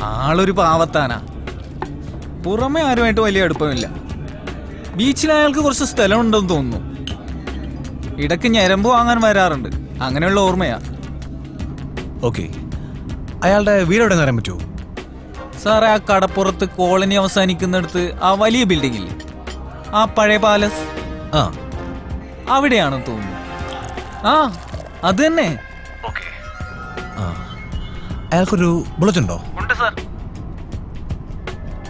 ആളൊരു പാവത്താനാ. പുറമെ ആരുമായിട്ട് വലിയ അടുപ്പമില്ല. ബീച്ചിൽ അയാൾക്ക് കുറച്ച് സ്ഥലമുണ്ടെന്ന് തോന്നുന്നു. ഇടയ്ക്ക് ഞരമ്പ് വാങ്ങാൻ വരാറുണ്ട്. അങ്ങനെയുള്ള ഓർമ്മയാ. ഓക്കെ. അയാളുടെ വീട് എവിടെ അറിയാൻ പറ്റുമോ? സാറേ, ആ കടപ്പുറത്ത് കോളനി അവസാനിക്കുന്നിടത്ത് ആ വലിയ ബിൽഡിംഗ് ഇല്ലേ, ആ പഴയ പാലസ്, അവിടെയാണെന്ന് തോന്നുന്നു. അത് തന്നെ. അയാൾക്കൊരു ബുള്ളറ്റ് ഉണ്ടോ? ഉണ്ട് സാർ.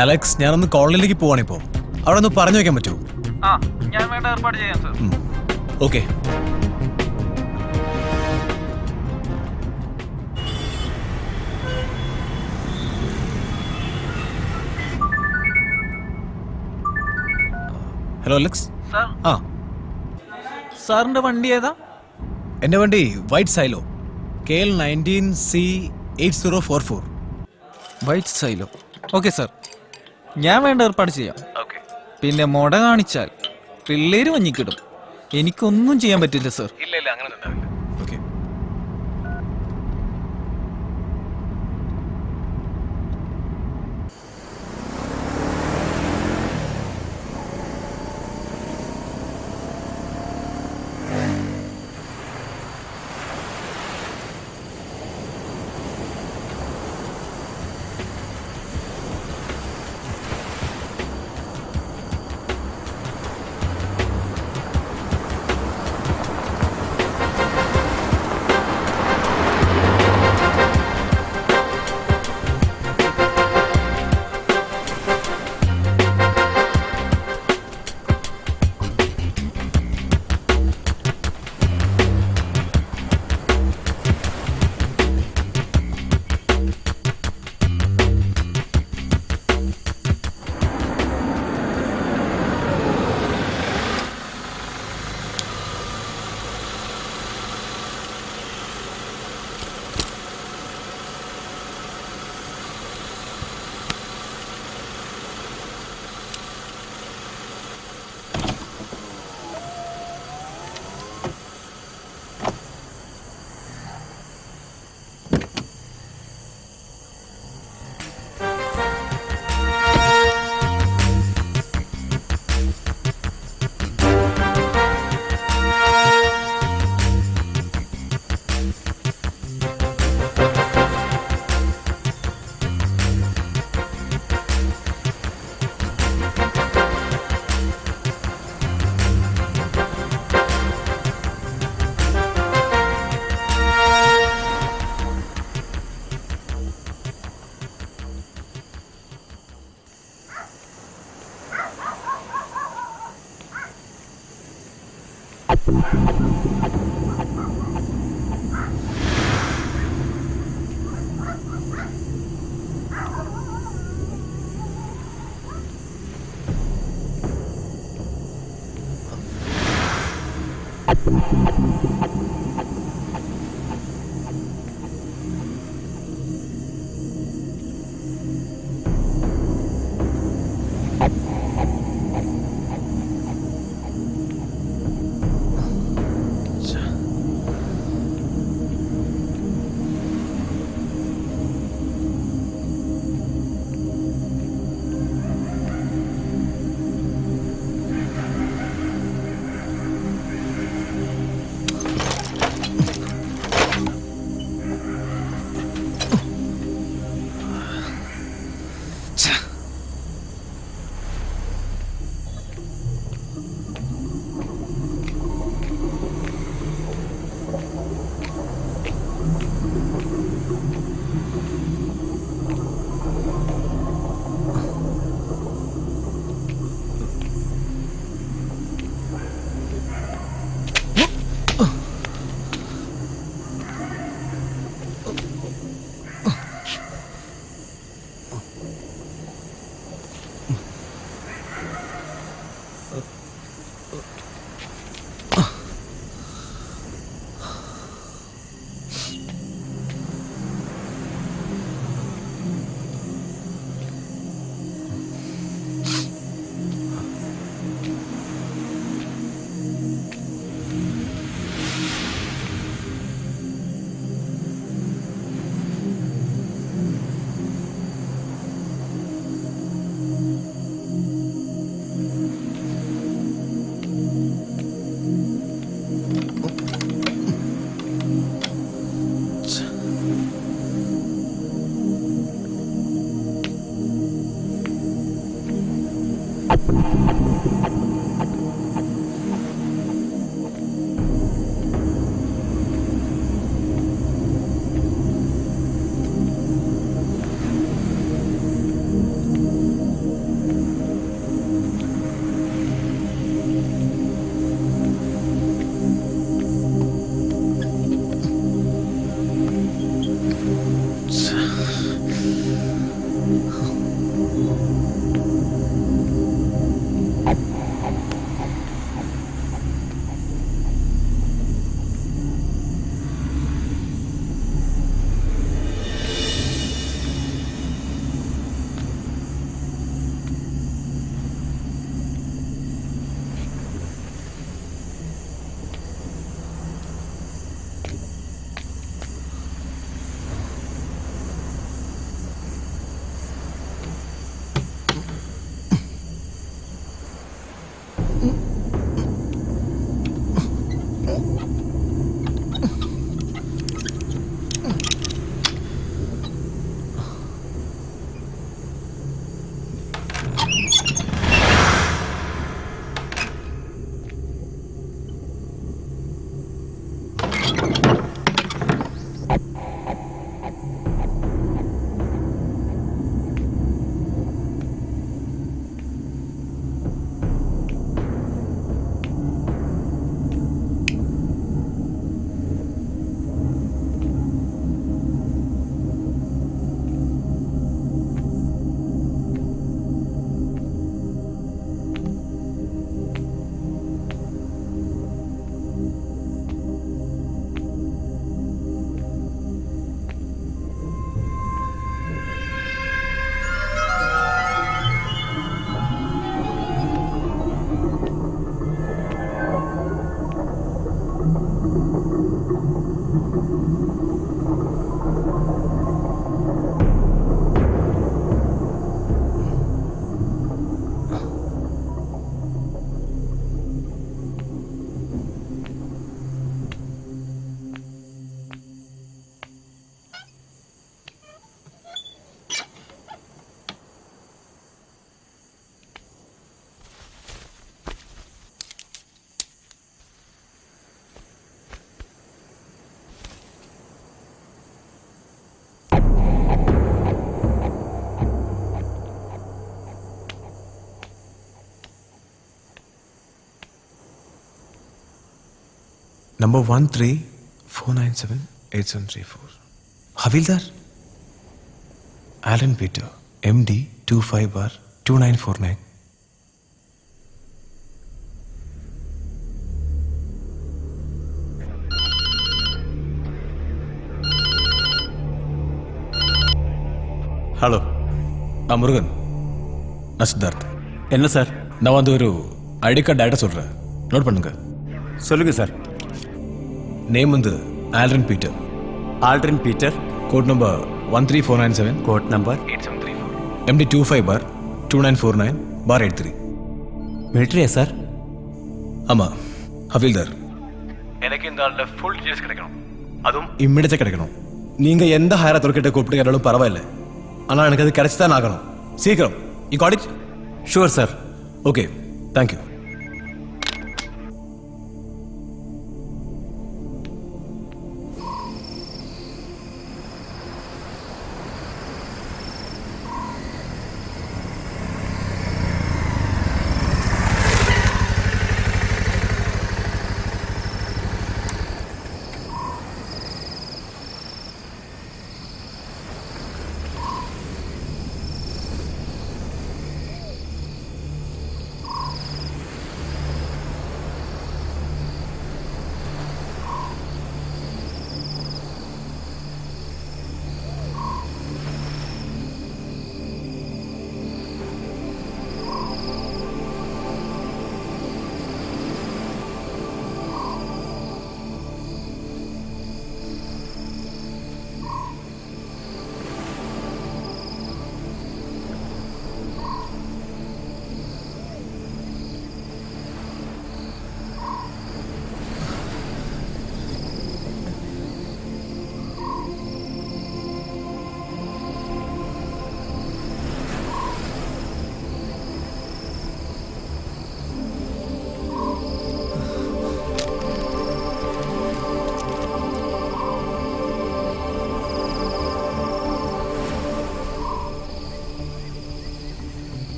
അലക്സ്, ഞാനൊന്ന് കോളനിയിലേക്ക് പോവാണിപ്പോ. അവിടെ ഒന്ന് പറഞ്ഞു വെക്കാൻ പറ്റുമോ? ഞാൻ വേണ്ട ഏർപ്പാട് ചെയ്യാം സാർ. ഓക്കെ. Hello Alex. സാറിന്റെ വണ്ടി ഏതാ? എന്റെ വണ്ടി white silo KL 19C 8044. White silo. Okay sir, ഞാൻ വേണ്ട ഏർപ്പാട് ചെയ്യാം. പിന്നെ മുട കാണിച്ചാൽ പിള്ളേര് വഞ്ഞിക്കിടും. എനിക്കൊന്നും ചെയ്യാൻ പറ്റില്ല സാർ. ഇല്ല, അങ്ങനെ ഉണ്ടാവില്ല. Okay. Number 13-497-8734. Havildar? Alan Peter, MD 25-2949. Hello. Murugan, நான் சித்தார்த். என்ன சார்? நான் வந்து ஒரு ஐடி கார்டு டேட்டா சொல்கிறேன், நோட் பண்ணுங்க. சொல்லுங்க சார். நேம் வந்து Aldran Peter. Aldran Peter. Code number 13497. Code number 8734. MD 25-2949-83. மிலிட்ரியா சார்? ஆமாம். ஹவீல்தார், எனக்கு இந்த ஆளில் ஃபுல் டீடைல்ஸ் கிடைக்கணும். அதுவும் இம்மிடியட்டாக கிடைக்கணும். நீங்கள் எந்த ஹையர் அத்தாரிட்டியை கூப்பிட்டு கேட்டாலும் பரவாயில்ல, ஆனால் எனக்கு அது கிடைச்சி தான் ஆகணும். சீக்கிரம். You got it? Sure sir. Okay, thank you.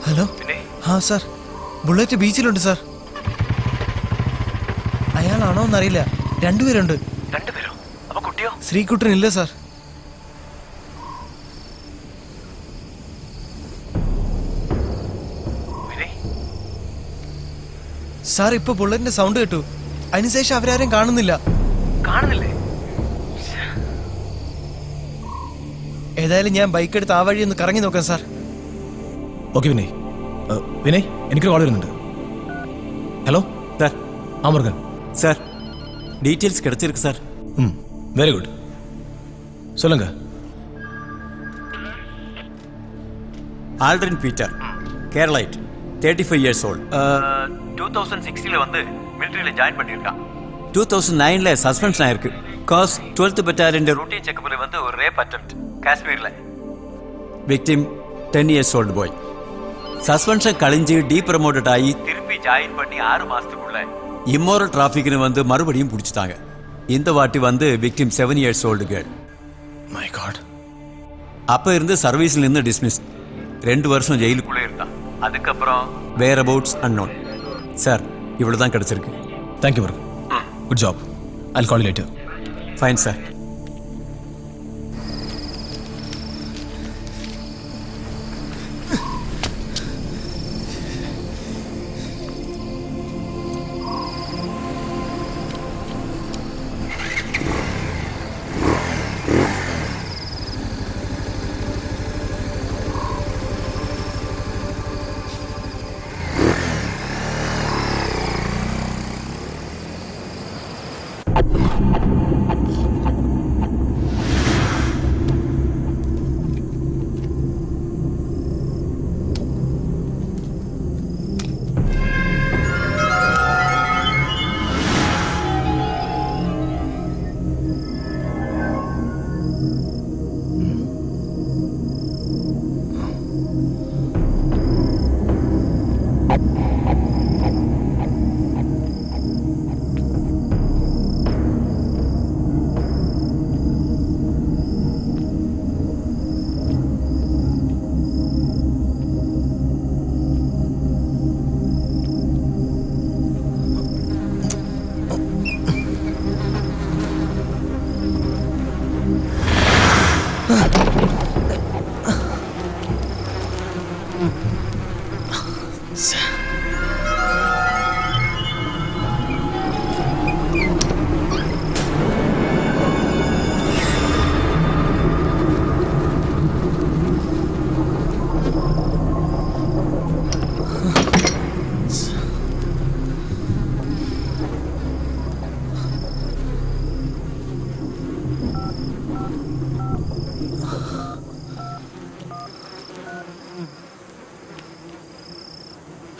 Hello. ആ സാർ, ബുള്ളറ്റ് ബീച്ചിലുണ്ട് സാർ. അയാളാണോ എന്നറിയില്ല. രണ്ടുപേരുണ്ട്. രണ്ടുപേരോ? അപ്പൊ കുട്ടിയോ? ശ്രീകുട്ടനില്ല സാർ. സാർ, ഇപ്പൊ ബുള്ളറ്റിന്റെ സൗണ്ട് കേട്ടു. അതിനുശേഷം അവരാരും കാണുന്നില്ല. കാണുന്നില്ലേ? ഏതായാലും ഞാൻ ബൈക്ക് എടുത്ത് ആ വഴി ഒന്ന് കറങ്ങി നോക്കാം സാർ. ഓക്കെ വിനയ്. വിനയ്, എനിക്ക് കോൾ വരുന്നുണ്ട്. Hello sir. Murugan sir, details கிடைச்சிருக்கு சார். வெரி குட், சொல்லுங்க. ஆல்ட்ரன் பீட்டர், கேரளைட், 35 years old. 2016 வந்து மிலிட்டரியில ஜாயின் பண்ணியிருக்கான். 2009 சஸ்பென்ஷன் ஆயிருக்கு. காஸ் 12th பெட்டாலியன் ரூட்டீன் செக்கப்பில் வந்து ஒரு ரேப் அட்டெம்ப்ட் காஷ்மீர்ல. Victim 10 years old boy. Suspension கழிஞ்சு டீப்ரமோட்டட் ஆகி திருப்பி ஜாயின் பண்ணி 6 மாசத்துக்குள்ள இம்மோரல் டிராஃபிக்னு வந்து மறுபடியும் பிடிச்சிட்டாங்க. இந்த வாட்டி வந்து victim 7 years old girl. My god. அப்போ இருந்து சர்வீஸ்ல இருந்து டிஸ்மிஸ். 2 வருஷம் ஜெயிலுக்குள்ளே இருந்தான். அதுக்கப்புறம் வேர் அபவுட்ஸ் அன்னோன். சார், இவ்வளோ தான் கிடச்சிருக்கு. Thank you Murugan. Good job. Jal call you later. Fine sir.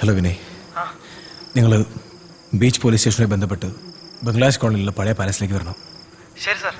Hello Vinay, നിങ്ങൾ ബീച്ച് പോലീസ് സ്റ്റേഷനുമായി ബന്ധപ്പെട്ട് ബംഗ്ലാദേശ് കോളനിയിലുള്ള പഴയ പാലസിലേക്ക് വരണം. ശരി സാർ.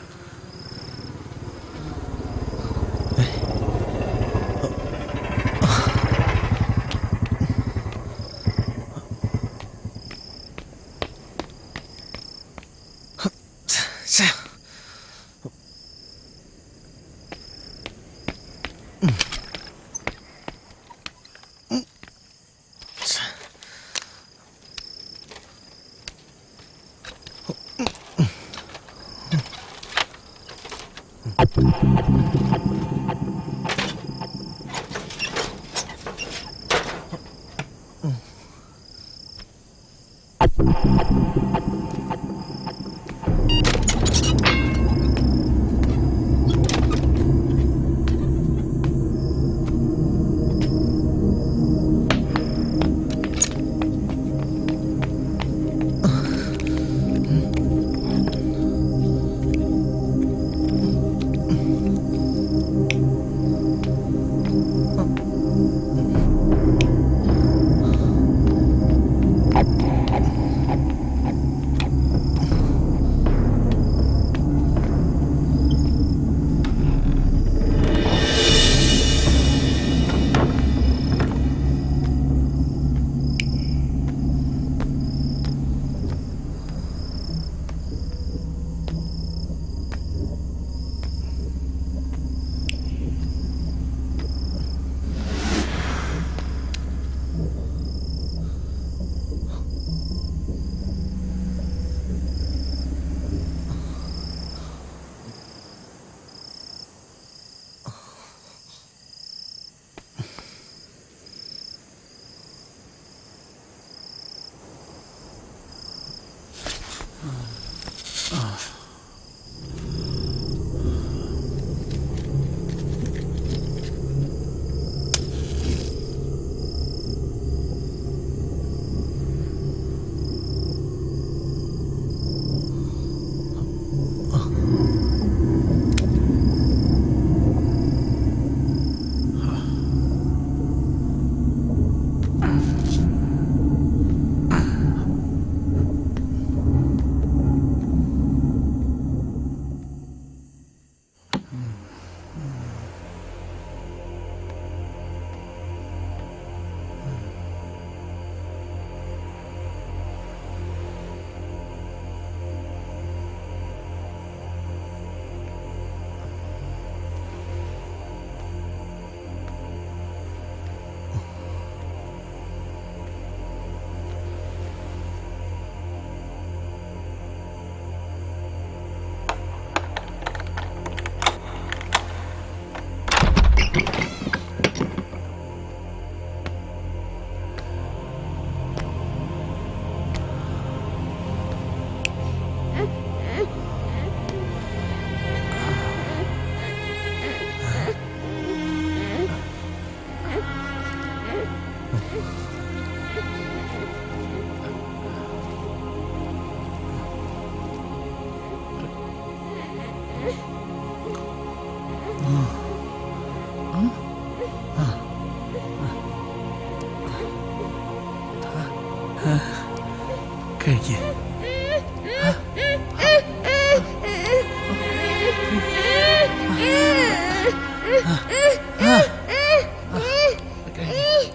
കഴിക്ക്.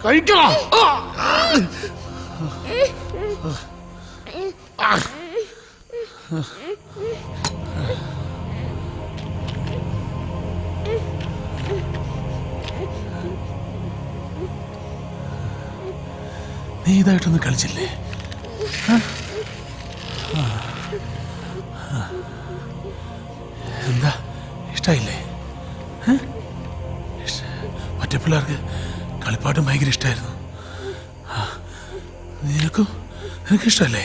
കഴിക്കണം. നീ ഇതായിട്ടൊന്നും കളിച്ചില്ലേ? എന്താ ഇഷ്ടായില്ലേ? മറ്റേ പിള്ളേർക്ക് കളിപ്പാട്ടും ഭയങ്കര ഇഷ്ടമായിരുന്നു. നിനക്കിഷ്ടല്ലേ?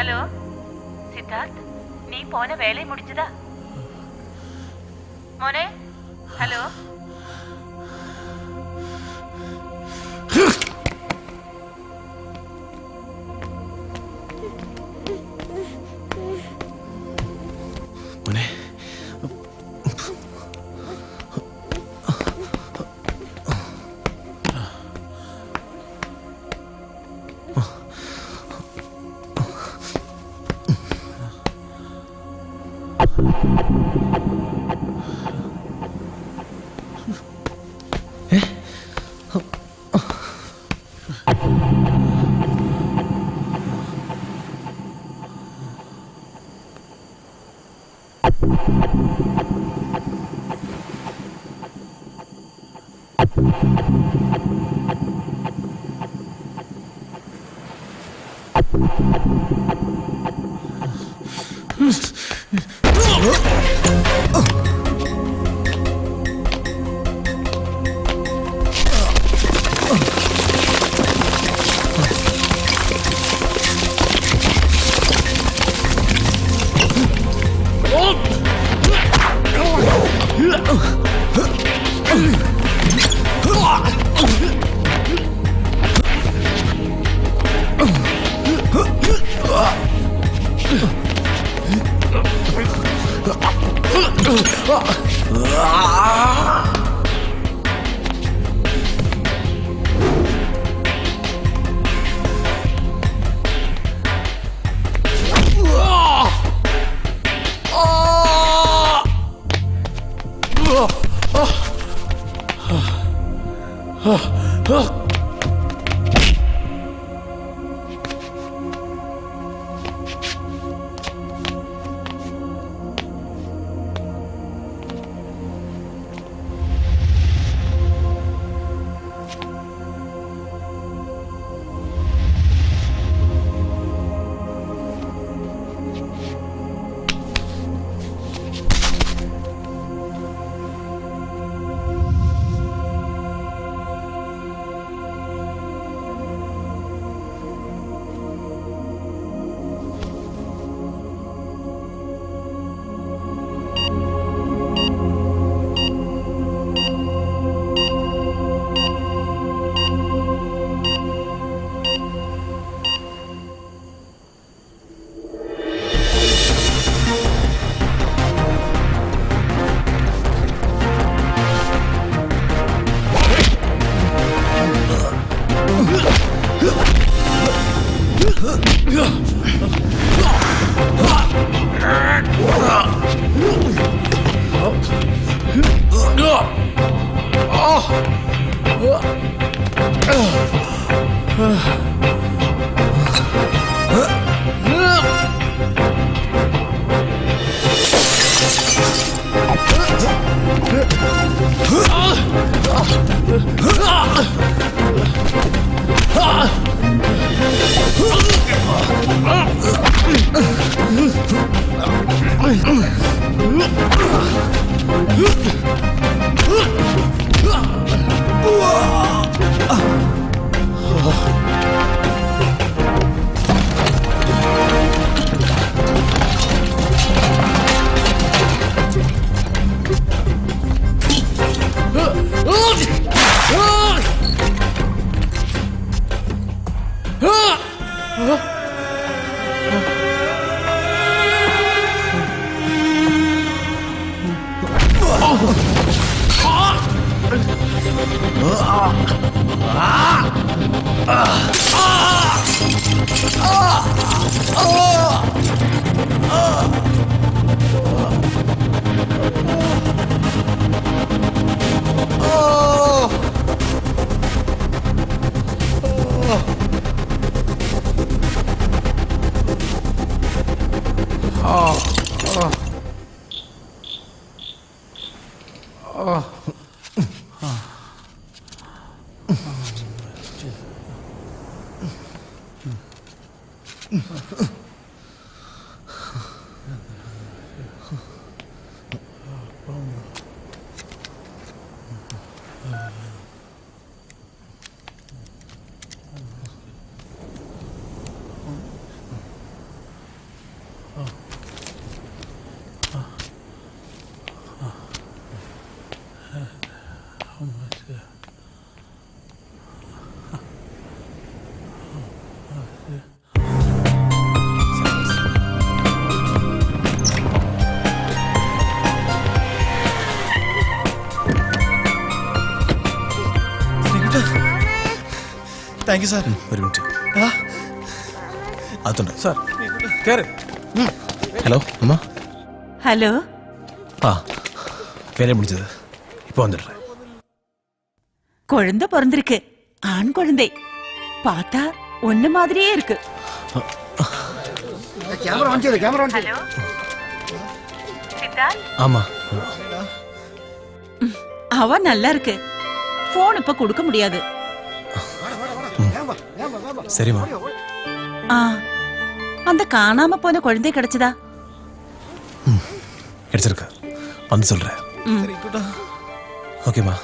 ஹலோ சித்தார்த், நீ போன வேலை முடிஞ்சதா മോനെ? ഹലോ മോനെ താങ്ക് യു സാർ. ഒരു മിനിറ്റ് അതുണ്ട് സാർ. ഹലോ അമ്മ. ഹലോ. ആ പേരെ വിളിച്ചത് இப்போ வந்துடுறேன். குழந்தை பிறந்திருக்கு. ஆண் குழந்தை. பார்த்தா ஒண்ணு மாதிரியே இருக்கு. கேமரா ஆன் செய்து கேமரா ஆன் செய்து. ஆமா. அவ நல்லா இருக்கு. போன் இப்ப கொடுக்க முடியாது. சரிமா. அந்த காணாம போன குழந்தை கிடைச்சதா? கிடைச்சிருக்கு. வந்து சொல்றேன். ஓகேமா.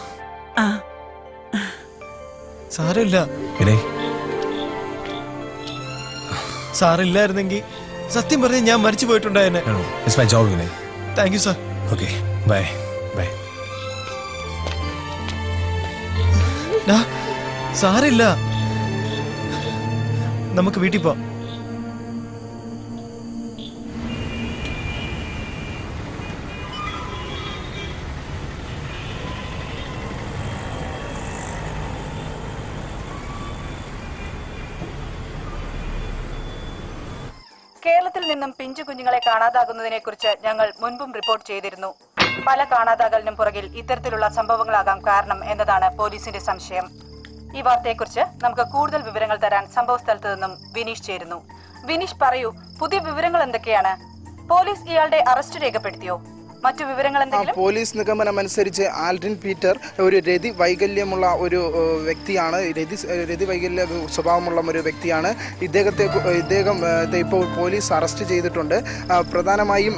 സാരമില്ല. വിനയ് സാറില്ലായിരുന്നെങ്കിൽ സത്യം പറഞ്ഞ ഞാൻ മരിച്ചു പോയിട്ടുണ്ടായേനെ. It's my job Vinay. Thank you sir. Okay bye bye. സാരില്ല, നമുക്ക് വീട്ടിൽ പോവാം. കേരളത്തിൽ നിന്നും പിഞ്ചു കുഞ്ഞുങ്ങളെ കാണാതാകുന്നതിനെ കുറിച്ച് ഞങ്ങൾ മുൻപും റിപ്പോർട്ട് ചെയ്തിരുന്നു. പല കാണാതാകലിനും പുറകിൽ ഇത്തരത്തിലുള്ള സംഭവങ്ങളാകാം കാരണം എന്നതാണ് പോലീസിന്റെ സംശയം. ഈ വാർത്തയെക്കുറിച്ച് നമുക്ക് കൂടുതൽ വിവരങ്ങൾ തരാൻ സംഭവ സ്ഥലത്ത് നിന്നും വിനീഷ് ചേരുന്നു. വിനീഷ് പറയൂ, പുതിയ വിവരങ്ങൾ എന്തൊക്കെയാണ്? പോലീസ് ഇയാളുടെ അറസ്റ്റ് രേഖപ്പെടുത്തിയോ? മറ്റു വിവരങ്ങൾ എന്തെങ്കിലും? പോലീസ് നിഗമനം അനുസരിച്ച് ആൽഡ്രിൻ പീറ്റർ ഒരു രതി വൈകല്യമുള്ള ഒരു വ്യക്തിയാണ്. രതി വൈകല്യ സ്വഭാവമുള്ള ഒരു വ്യക്തിയാണ്. ഇദ്ദേഹം ഇപ്പോൾ പോലീസ് അറസ്റ്റ് ചെയ്തിട്ടുണ്ട്. പ്രധാനമായും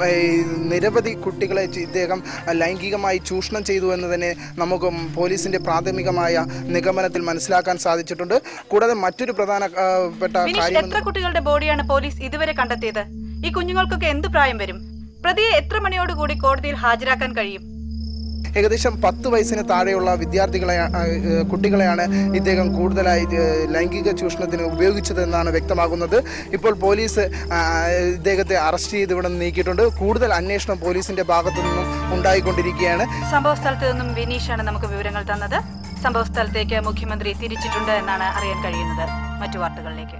നിരവധി കുട്ടികളെ ഇദ്ദേഹം ലൈംഗികമായി ചൂഷണം ചെയ്തു എന്ന് തന്നെ നമുക്ക് പോലീസിന്റെ പ്രാഥമികമായ നിഗമനത്തിൽ മനസ്സിലാക്കാൻ സാധിച്ചിട്ടുണ്ട്. കൂടാതെ മറ്റൊരു പ്രധാനപ്പെട്ട കാര്യം, എത്ര കുട്ടികളുടെ ബോഡിയാണ് പോലീസ് ഇതുവരെ കണ്ടെത്തിയത്? ഈ കുഞ്ഞുങ്ങൾക്കൊക്കെ എന്ത് പ്രായം വരും? പ്രതിയെ എത്ര മണിയോടുകൂടി കോടതിയിൽ ഹാജരാക്കാൻ കഴിയും? ഏകദേശം 10 വയസ്സിന് താഴെയുള്ള കുട്ടികളെയാണ് ഇദ്ദേഹം കൂടുതലായി ലൈംഗിക ചൂഷണത്തിന് ഉപയോഗിച്ചതെന്നാണ് വ്യക്തമാകുന്നത്. ഇപ്പോൾ പോലീസ് ഇദ്ദേഹത്തെ അറസ്റ്റ് ചെയ്ത് ഇവിടെ നീക്കിയിട്ടുണ്ട്. കൂടുതൽ അന്വേഷണം പോലീസിന്റെ ഭാഗത്തു നിന്നും ഉണ്ടായിക്കൊണ്ടിരിക്കുകയാണ്. സംഭവ സ്ഥലത്ത് നിന്നും വിനീഷാണ് നമുക്ക് വിവരങ്ങൾ തന്നത്. സംഭവ സ്ഥലത്തേക്ക് മുഖ്യമന്ത്രി തിരിച്ചിട്ടുണ്ട് എന്നാണ് അറിയാൻ കഴിയുന്നത്. മറ്റു വാർത്തകളിലേക്ക്.